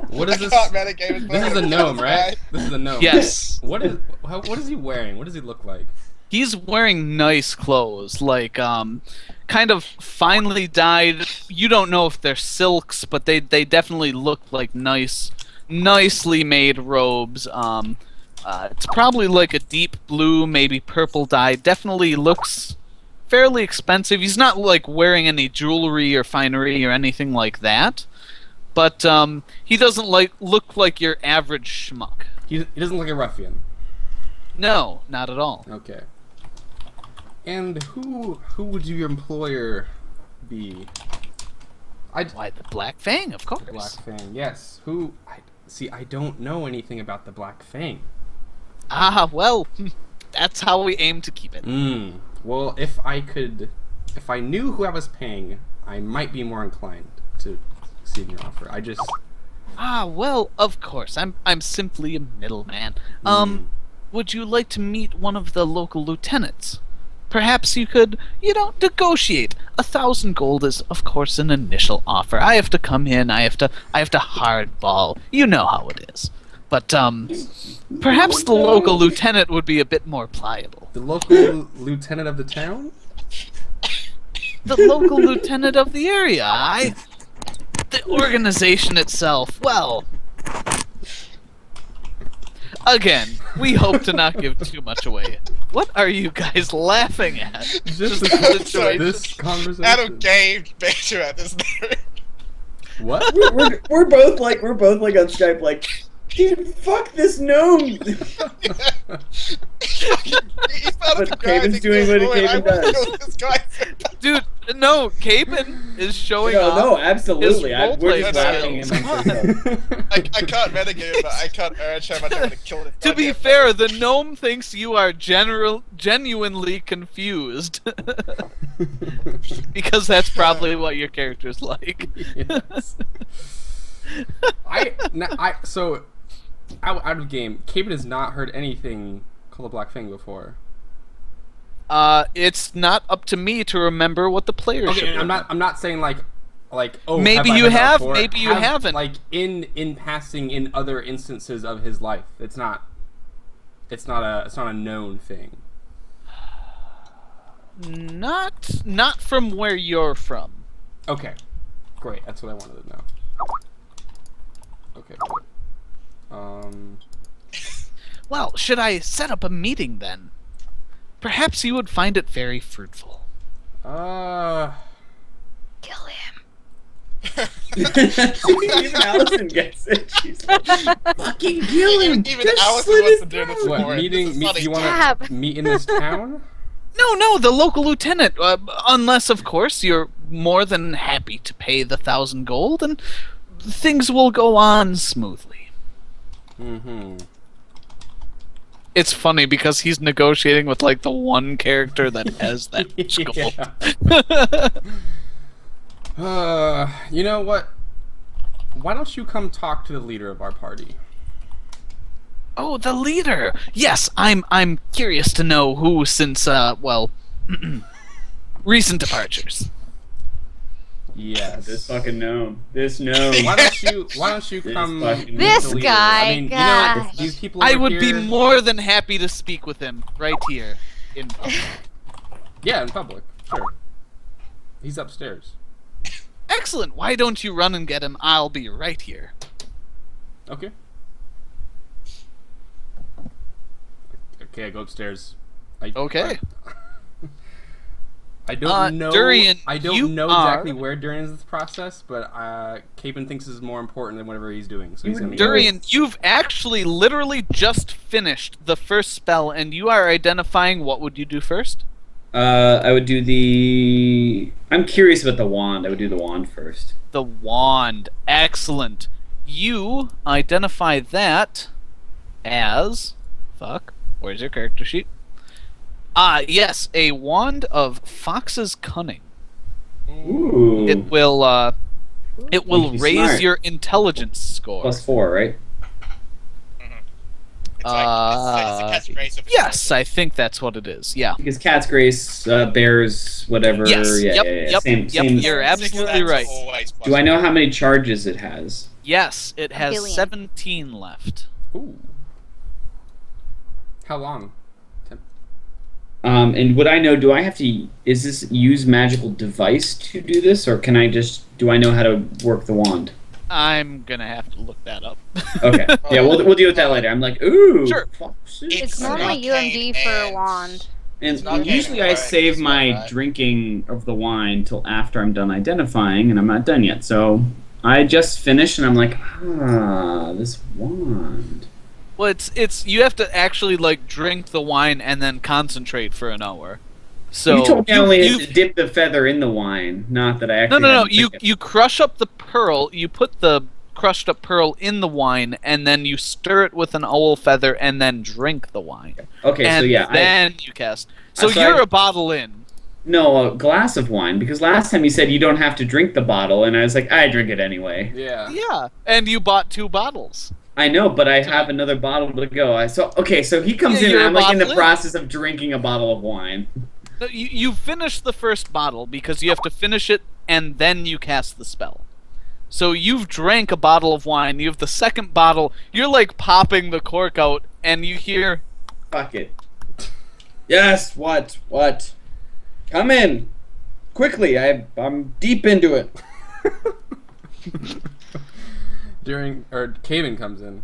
What is this? This is a gnome, right? This is a gnome. Yes. What is he wearing? What does he look like? He's wearing nice clothes, like kind of finely dyed. You don't know if they're silks, but they definitely look like nicely made robes. It's probably like a deep blue, maybe purple dye. Definitely looks fairly expensive. He's not like wearing any jewelry or finery or anything like that, but he doesn't look like your average schmuck. He doesn't look like a ruffian. No, not at all. Okay. And who would your employer be? Why, the Black Fang, of course. Black Fang, yes. Who? I don't know anything about the Black Fang. Well, that's how we aim to keep it. Well, if I knew who I was paying, I might be more inclined to receive your offer. Well, of course. I'm simply a middleman. Would you like to meet one of the local lieutenants? Perhaps you could, negotiate. 1,000 gold is, of course, an initial offer. I have to come in. I have to hardball. You know how it is. But perhaps the local lieutenant would be a bit more pliable. The local lieutenant of the town? The local lieutenant of the area. the organization itself, well... Again, we hope to not give too much away. What are you guys laughing at? Just Sorry. this conversation. Adam gave better at this. What? We're both like on Skype like, dude, fuck this gnome. He's out of the Capen's doing what Capen does. Dude, no, Capen is showing No, off. absolutely. his We're just roleplay laughing skills. amongst ourselves. I can't metagame, but I can't urge him. I'm trying to kill it. To be fair, the gnome thinks you are genuinely confused. Because that's probably what your character's like. Yes. So out of game, Capen has not heard anything called the Black Fang before. It's not up to me to remember what the players should Okay, remember. I'm not saying like oh, Maybe have I you heard that have, before? maybe you haven't. Like in passing in other instances of his life. It's not a known thing. Not from where you're from. Okay, great. That's what I wanted to know. Okay. Good. Well, should I set up a meeting then? Perhaps you would find it very fruitful. Kill him. Even Allison gets it. She's like, fucking kill him. Even Just Allison slit wants his to do this throat. more. What meeting? This is funny. You want Dab. to meet in this town? No, the local lieutenant. Unless, of course, you're more than happy to pay the 1,000 gold, and things will go on smoothly. Mm-hmm. It's funny because he's negotiating with like the one character that has that gold. You know what? Why don't you come talk to the leader of our party? Oh, the leader. Yes, I'm curious to know who since recent departures. Yes. This fucking gnome. This gnome. Why don't you This come? fucking- meet This the leader? guy, I mean, you know, gosh. these people. I over would be here- more than happy to speak with him right here in public. Yeah, in public. Sure. He's upstairs. Excellent. Why don't you run and get him? I'll be right here. Okay. Okay, I go upstairs. Okay. I don't know. Durian, I you don't know are- exactly where Durian is in this process, but Capen thinks this is more important than whatever he's doing. So he's gonna. Durian, you've actually literally just finished the first spell, and you are identifying what would you do first? I would do the... I'm curious about the wand. I would do the wand first. The wand. Excellent. You identify that as... Fuck. Where's your character sheet? Yes, a wand of Fox's Cunning. Ooh. It will Makes me raise smart. your intelligence score. +4, right? It's like it's a catchphrase of Yes, I think that's what it is. Yeah. Because cat's grace, bears, whatever. Yes. Yeah, Yep. yeah, yeah. Yep. Same, Yep. same. You're absolutely right. Do I know how many charges it has? Yes, it has Billion. 17 left. Ooh. How long? And would I know? Do I have to? Is this use magical device to do this, or can I just? Do I know how to work the wand? I'm gonna have to look that up. Okay. Yeah, we'll deal with that later. I'm like, ooh. Sure. It's not normally arcane UMD for a and- wand. And not usually I right. save It's my not right. drinking of the wine till after I'm done identifying, and I'm not done yet. So I just finished, and I'm like, this wand. Well, it's you have to actually like drink the wine and then concentrate for an hour. So you told me I only you- had to dip the feather in the wine, not that I actually. no. had to You drink it. you crush up the pearl. You put the crushed up pearl in the wine, and then you stir it with an owl feather, and then drink the wine. Okay, and so yeah, then you cast. So so you're I- a bottle in. No, a glass of wine, because last time you said you don't have to drink the bottle, and I was like, I drink it anyway. Yeah. Yeah, and you bought 2 bottles. I know, but I have another bottle to go. So he comes Yeah, in, you're and I'm like in the bottling. process of drinking a bottle of wine. No, you finish the first bottle because you have to finish it and then you cast the spell. So you've drank a bottle of wine. You have the second bottle. You're like popping the cork out, and you hear, Fuck it. Yes. What? Come in, quickly. I'm deep into it. Caven comes in.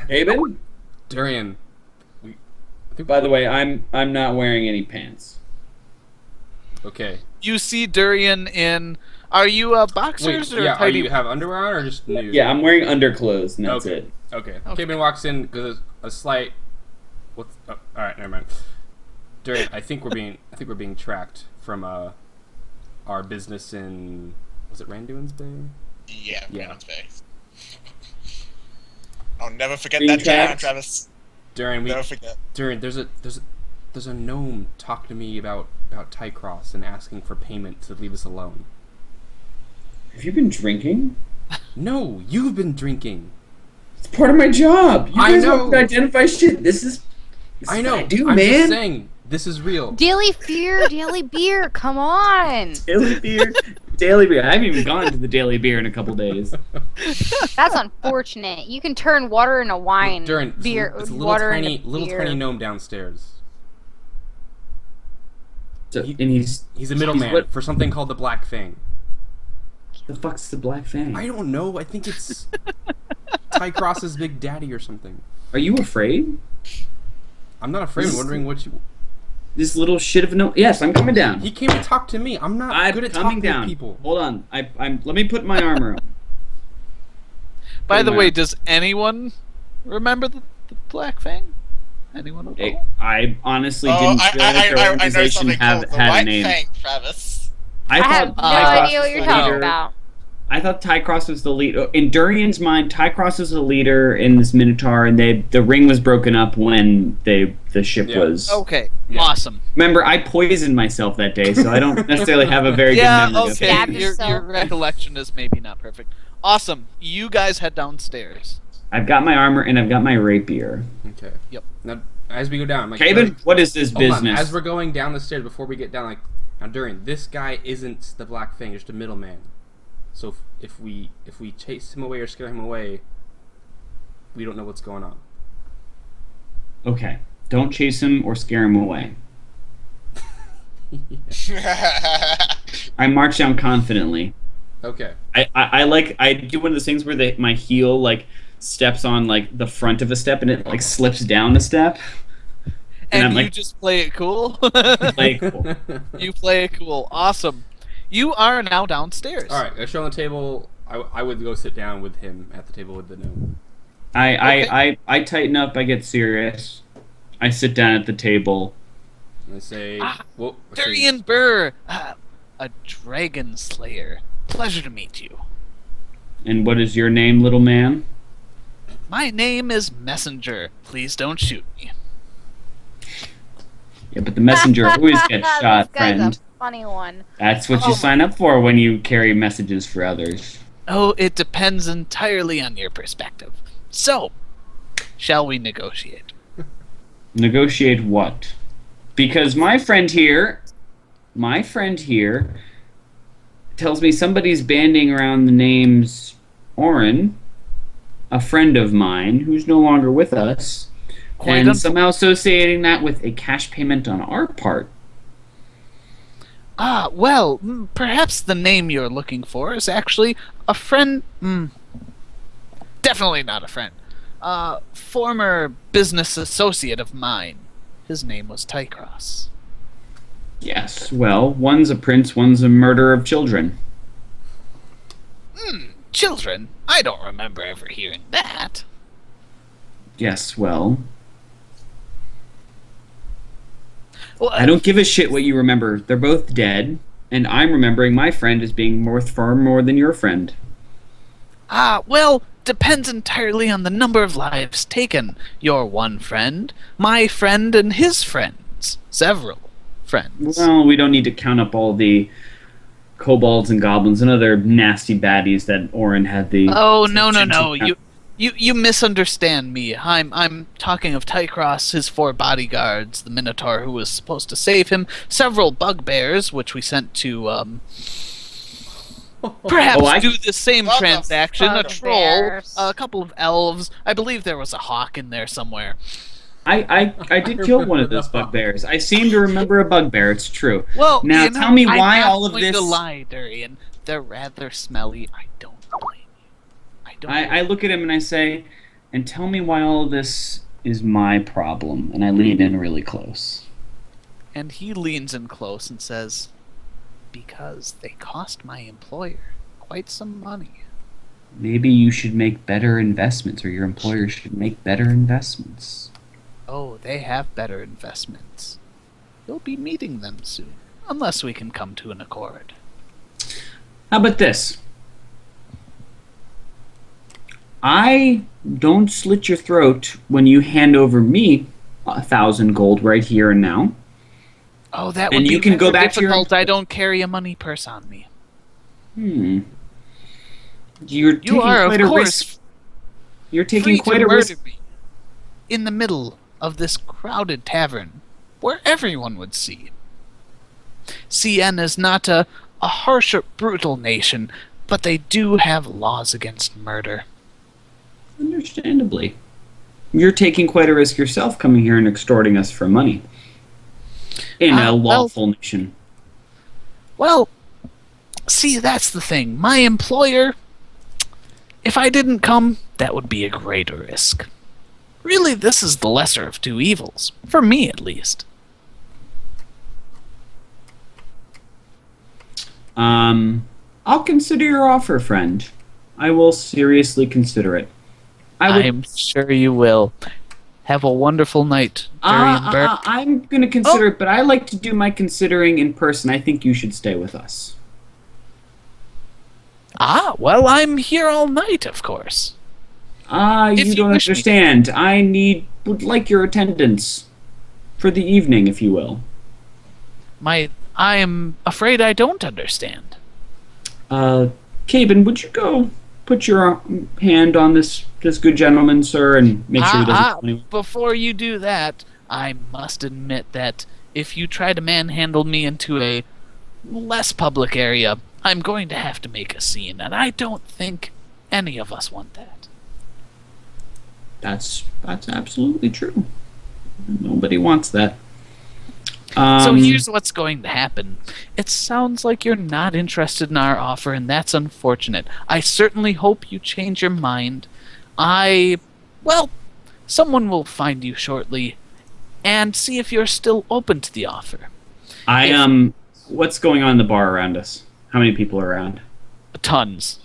Aben? Durian. By the way, I'm not wearing any pants. Okay. You see Durian in. Are you boxers or yeah, tidy? you have underwear on or just nude? Yeah, I'm wearing underclothes, and that's it. Okay. Caven walks in because a slight. All right, never mind. Durian, I think we're being tracked from our business in. Was it Randuin's Bay? Yeah, Yeah. Randuin's Bay. I'll never forget Being that day, tracked? Travis. Durian, Never forget. Durian, there's a gnome talking to me about Tycross and asking for payment to leave us alone. Have you been drinking? No, you've been drinking. It's part of my job. You I guys know. have to identify shit. This is I know. what I do, I'm man. just saying, this is real. Daily fear, daily beer. Come on. Daily beer. Daily beer. I haven't even gone to the daily beer in a couple days. That's unfortunate. You can turn water into wine. Durian, Beer. it's a little water tiny into beer. gnome downstairs. So, and he's He's a middleman what for something called the Black Fang. the fuck's the Black Fang? I don't know. I think it's Tycross's big daddy or something. Are you afraid? I'm not afraid. I'm wondering what you. This little shit of a no. Yes, I'm coming down. He came to talk to me. I'm not I'm good at coming talking down. to people. Hold on. I'm. Let me put my armor on. By the Pretty way, much. does anyone remember the Black Fang? Anyone at all? I honestly Oh, didn't feel like their I know organization something had called the a White name. Fang, Travis. I have no Tycross idea what was you're the talking leader. about. I thought Tycross was the leader. In Durian's mind, Tycross was the leader in this Minotaur, and the ring was broken up when the ship Yeah. was. Okay, Yeah. awesome. Remember, I poisoned myself that day, so I don't necessarily have a very Yeah, good memory okay. of Stab it. Your yourself. recollection is maybe not perfect. Awesome. You guys head downstairs. I've got my armor and I've got my rapier. Okay. Yep. Now, as we go down, I'm like, Caven, what is this hold on. business? As we're going down the stairs, before we get down, like, now, Durian, this guy isn't the Black Fang, just a middleman. So if we chase him away or scare him away, we don't know what's going on. Okay, don't chase him or scare him away. I march down confidently. Okay. I do one of those things where my heel like steps on like the front of a step and it like slips down a step. And I'm you like- just play it cool? Play it cool. You play it cool. Awesome. You are now downstairs. All right. I show on the table. I would go sit down with him at the table with the gnome. I tighten up. I get serious. I sit down at the table. And I say, well, Durian Burr, a dragon slayer. Pleasure to meet you. And what is your name, little man? My name is Messenger. Please don't shoot me. Yeah, but the messenger always gets shot, This guy's friend. a funny one. That's what Oh you my- sign up for when you carry messages for others. Oh, it depends entirely on your perspective. So, shall we negotiate? Negotiate what? Because my friend here tells me somebody's banding around the names Orin, a friend of mine who's no longer with us, Quite and unfor- somehow associating that with a cash payment on our part. Well, perhaps the name you're looking for is actually a friend. Definitely not a friend. Former business associate of mine. His name was Tycross. Yes, well, one's a prince, one's a murderer of children. Children? I don't remember ever hearing that. Yes, well, Well, I don't give a shit what you remember. They're both dead, and I'm remembering my friend as being worth far more than your friend. Well, depends entirely on the number of lives taken. Your one friend, my friend, and his friends. Several friends. Well, we don't need to count up all the kobolds and goblins and other nasty baddies that Orin had the... Oh, no. You misunderstand me. I'm talking of Tycross, his 4 bodyguards, the Minotaur who was supposed to save him, several bugbears, which we sent to, perhaps Oh, do the same What the transaction, a troll, bugbears? a couple of elves. I believe there was a hawk in there somewhere. I did kill one of those bugbears. I seem to remember a bugbear. It's true. Well, now tell me why all of this. this. I'm not going to lie, Durian. They're rather smelly. I don't blame you. I look at him and I say, and tell me why all of this is my problem. And I lean in really close. And he leans in close and says, because they cost my employer quite some money. Maybe you should make better investments, or your employer should make better investments. Oh, they have better investments. You'll be meeting them soon, unless we can come to an accord. How about this? I don't slit your throat when you hand over me 1,000 gold right here and now. Oh, that would and be you can go back difficult. to your... I don't carry a money purse on me. You're taking quite a risk. You're taking quite a risk. Me in the middle of this crowded tavern, where everyone would see. CN is not a harsh or brutal nation, but they do have laws against murder. Understandably. You're taking quite a risk yourself coming here and extorting us for money. In a lawful nation. Well, see, that's the thing. My employer, if I didn't come, that would be a greater risk. Really, this is the lesser of two evils. For me, at least. I'll consider your offer, friend. I will seriously consider it. I'm sure you will. Have a wonderful night, Durian Burke. I'm going to consider it, but I like to do my considering in person. I think you should stay with us. Well, I'm here all night, of course. You don't understand. I would like your attendance for the evening, if you will. I'm afraid I don't understand. Caben, would you go put your hand on this good gentleman, sir, and make sure he doesn't... Before you do that, I must admit that if you try to manhandle me into a less public area, I'm going to have to make a scene, and I don't think any of us want that. That's absolutely true. Nobody wants that. So here's what's going to happen. It sounds like you're not interested in our offer, and that's unfortunate. I certainly hope you change your mind. Someone will find you shortly and see if you're still open to the offer. What's going on in the bar around us? How many people are around? Tons.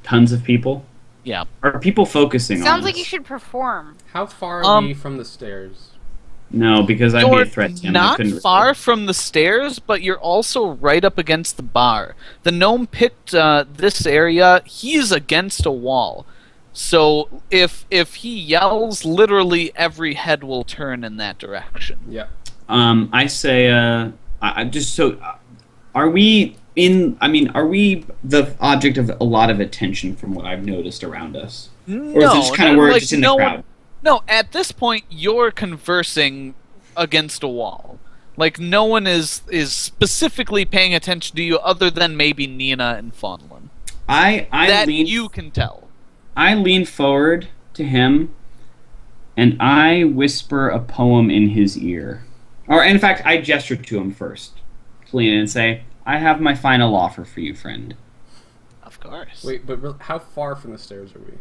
Tons of people? Yeah. Are people focusing on us? Sounds like you should perform. How far are we from the stairs? No, because I'd be a threat to him. Not far from the stairs, but you're also right up against the bar. The gnome picked this area. He's against a wall. So if he yells, literally every head will turn in that direction. Yeah. I say, are we the object of a lot of attention from what I've noticed around us? No, or is it just kind of we're just in the crowd? No, at this point, you're conversing against a wall. Like, no one is specifically paying attention to you other than maybe Nina and Fawnlin. You can tell. I lean forward to him, and I whisper a poem in his ear. Or, in fact, I gesture to him first. To lean in and say, I have my final offer for you, friend. Of course. Wait, but how far from the stairs are we?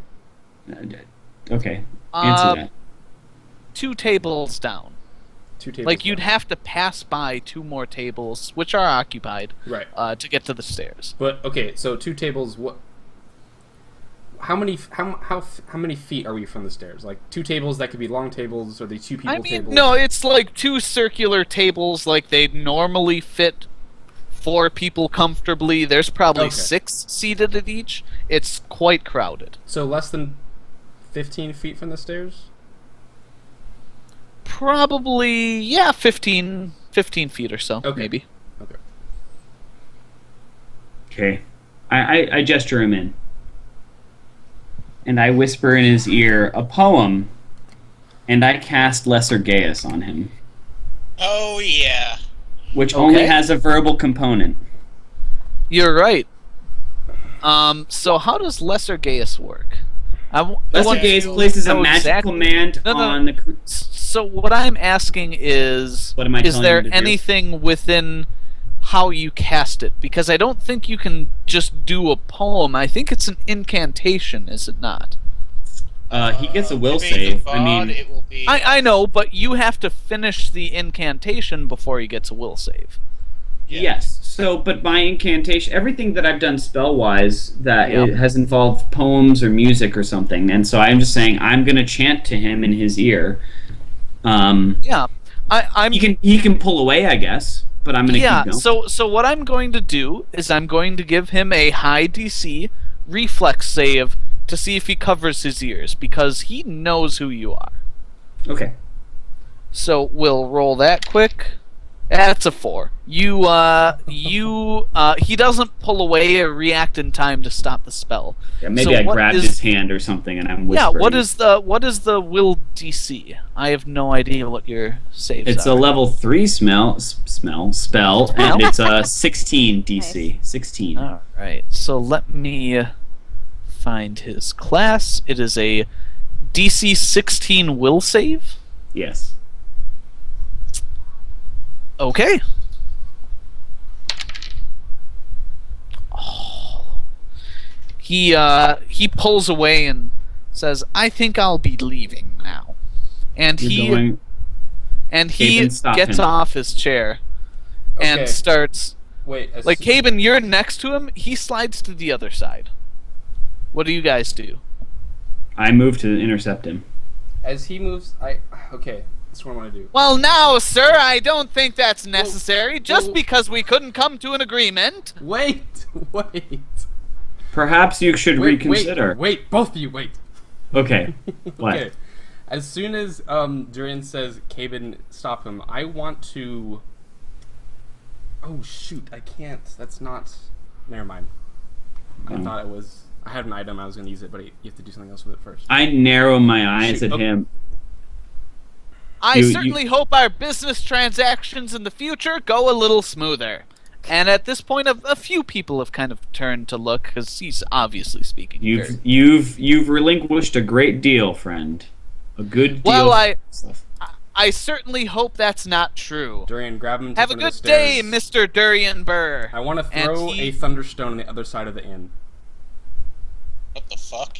Okay, answer that. 2 tables down. 2 tables like, you'd down. have to pass by 2 more tables, which are occupied, right? To get to the stairs. But okay, so 2 tables. What? How many feet are we from the stairs? Like 2 tables that could be long tables, or the 2 people tables? No, it's like 2 circular tables, like they'd normally fit 4 people comfortably. There's probably 6 seated at each. It's quite crowded. So less than 15 feet from the stairs? Probably, 15 feet or so, maybe. Okay. I gesture him in. And I whisper in his ear a poem, and I cast Lesser Gaius on him. Oh, yeah. Which only has a verbal component. You're right. So how does Lesser Gaius work? Lesser Gaze places a magic command on the. So what I'm asking is, what am I is there telling you to do? anything within how you cast it? Because I don't think you can just do a poem. I think it's an incantation, is it not? He gets a will If he's save. bard, I mean, it will be. I know, but you have to finish the incantation before he gets a will save. Yeah. yes. So, but my incantation, everything that I've done spell-wise, that it has involved poems or music or something, and so I'm just saying I'm going to chant to him in his ear. Yeah, I'm. He can pull away, I guess, but I'm going to keep going. So what I'm going to do is I'm going to give him a high DC reflex save to see if he covers his ears, because he knows who you are. Okay. So we'll roll that quick. That's a 4. He doesn't pull away or react in time to stop the spell. Yeah, maybe So I what grabbed is- his hand or something, and I'm whispering. Yeah, what is the will DC? I have no idea what your saves It's are. a level 3 spell, and it's a 16 DC. 16. All right. So let me find his class. It is a DC 16 will save. Yes. Okay. Oh. He pulls away and says, "I think I'll be leaving now." And You're going. he Caben, stop gets him. off his chair Okay. and starts Wait. like Caben, you're next to him. He slides to the other side. What do you guys do? I move to intercept him. As he moves, okay. That's what I want to do. Well, now, sir, I don't think that's necessary. Just well- because we couldn't come to an agreement. Wait. Perhaps you should reconsider. Wait. Both of you, wait. Okay. What? Okay. As soon as Durian says, "Caben, stop him," I want to. Oh shoot! I can't. That's not. Never mind. I thought it was. I had an item. I was going to use it, but you have to do something else with it first. I narrow my eyes Shoot. at him. I certainly hope our business transactions in the future go a little smoother. And at this point, a few people have kind of turned to look, because he's obviously speaking. You've relinquished a great deal, friend. A good deal. Well, I certainly hope that's not true. Durian, grab him. To Have a the front good of the day, stairs. Mr. Durian Burr. I want to And throw he- a thunderstone on the other side of the inn. What the fuck?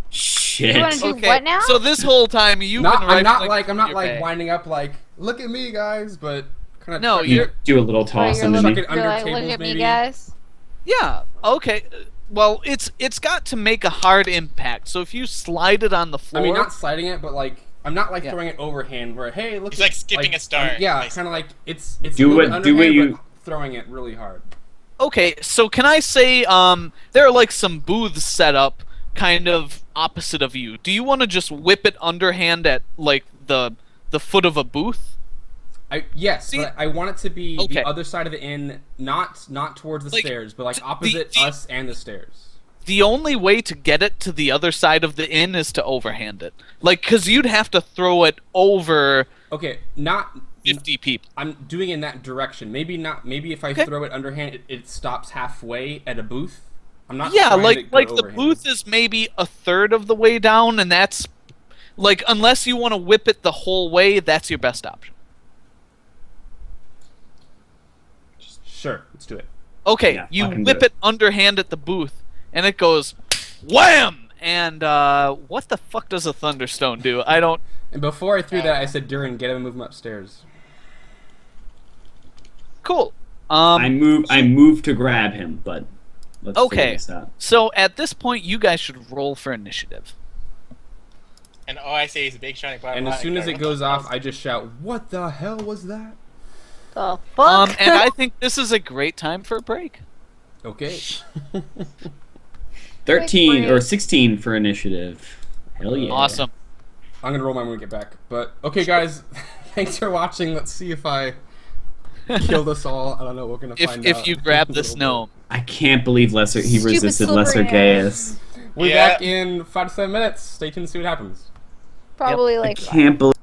Shit. You wanna do Okay, what now? so this whole time you've I'm been not rifling like through your bag. winding up like, look at me, guys, but kind of. No, You do a little toss you're under Chuck me. it under You're like, tables, look at maybe. me, guys. Yeah. Okay. Well, it's got to make a hard impact. So if you slide it on the floor, I mean, not sliding it, but like I'm not like Yeah. throwing it overhand. Where hey, look. It's at, like skipping a star, yeah, basically. kind of like it's Do a little what- bit do what underhand, you- but throwing it really hard. Okay, so can I say there are like some booths set up kind of opposite of you. Do you want to just whip it underhand at like the foot of a booth? Yes, See- but I want it to be Okay. the other side of the inn, not towards the Like, stairs, but like opposite the- us and the stairs. The only way to get it to the other side of the inn is to overhand it. Like, cuz you'd have to throw it over Okay, not. 50 people. I'm doing in that direction. Maybe not. Maybe if I Okay. throw it underhand, it stops halfway at a booth. I'm not. Yeah, trying to like go the overhand. booth is maybe a third of the way down, and that's like unless you want to whip it the whole way, that's your best option. Sure, let's do it. Okay, Yeah, you fucking whip do it underhand at the booth, and it goes wham! And what the fuck does a thunderstone do? I don't. And before I threw that, I said, "Durin, get him and move him upstairs." Cool. I move to grab him, but let's figure Okay. this out. So at this point, you guys should roll for initiative. And all I say is a big shining bright And light. as soon as it What goes the off, hell? I just shout, "What the hell was that?" The fuck? And I think this is a great time for a break. Okay. 13 break. or 16 for initiative. Hell yeah. Awesome. I'm gonna roll mine when we get back. But okay, guys, thanks for watching. Let's see if I killed us all. I don't know. We're gonna find out. If you grab in a this little gnome. I can't believe he Stupid resisted slippery Lesser ass. Gaius. bit. We're Yeah. back in 5 to 7 minutes. Stay tuned to see what happens. Probably I like can't believe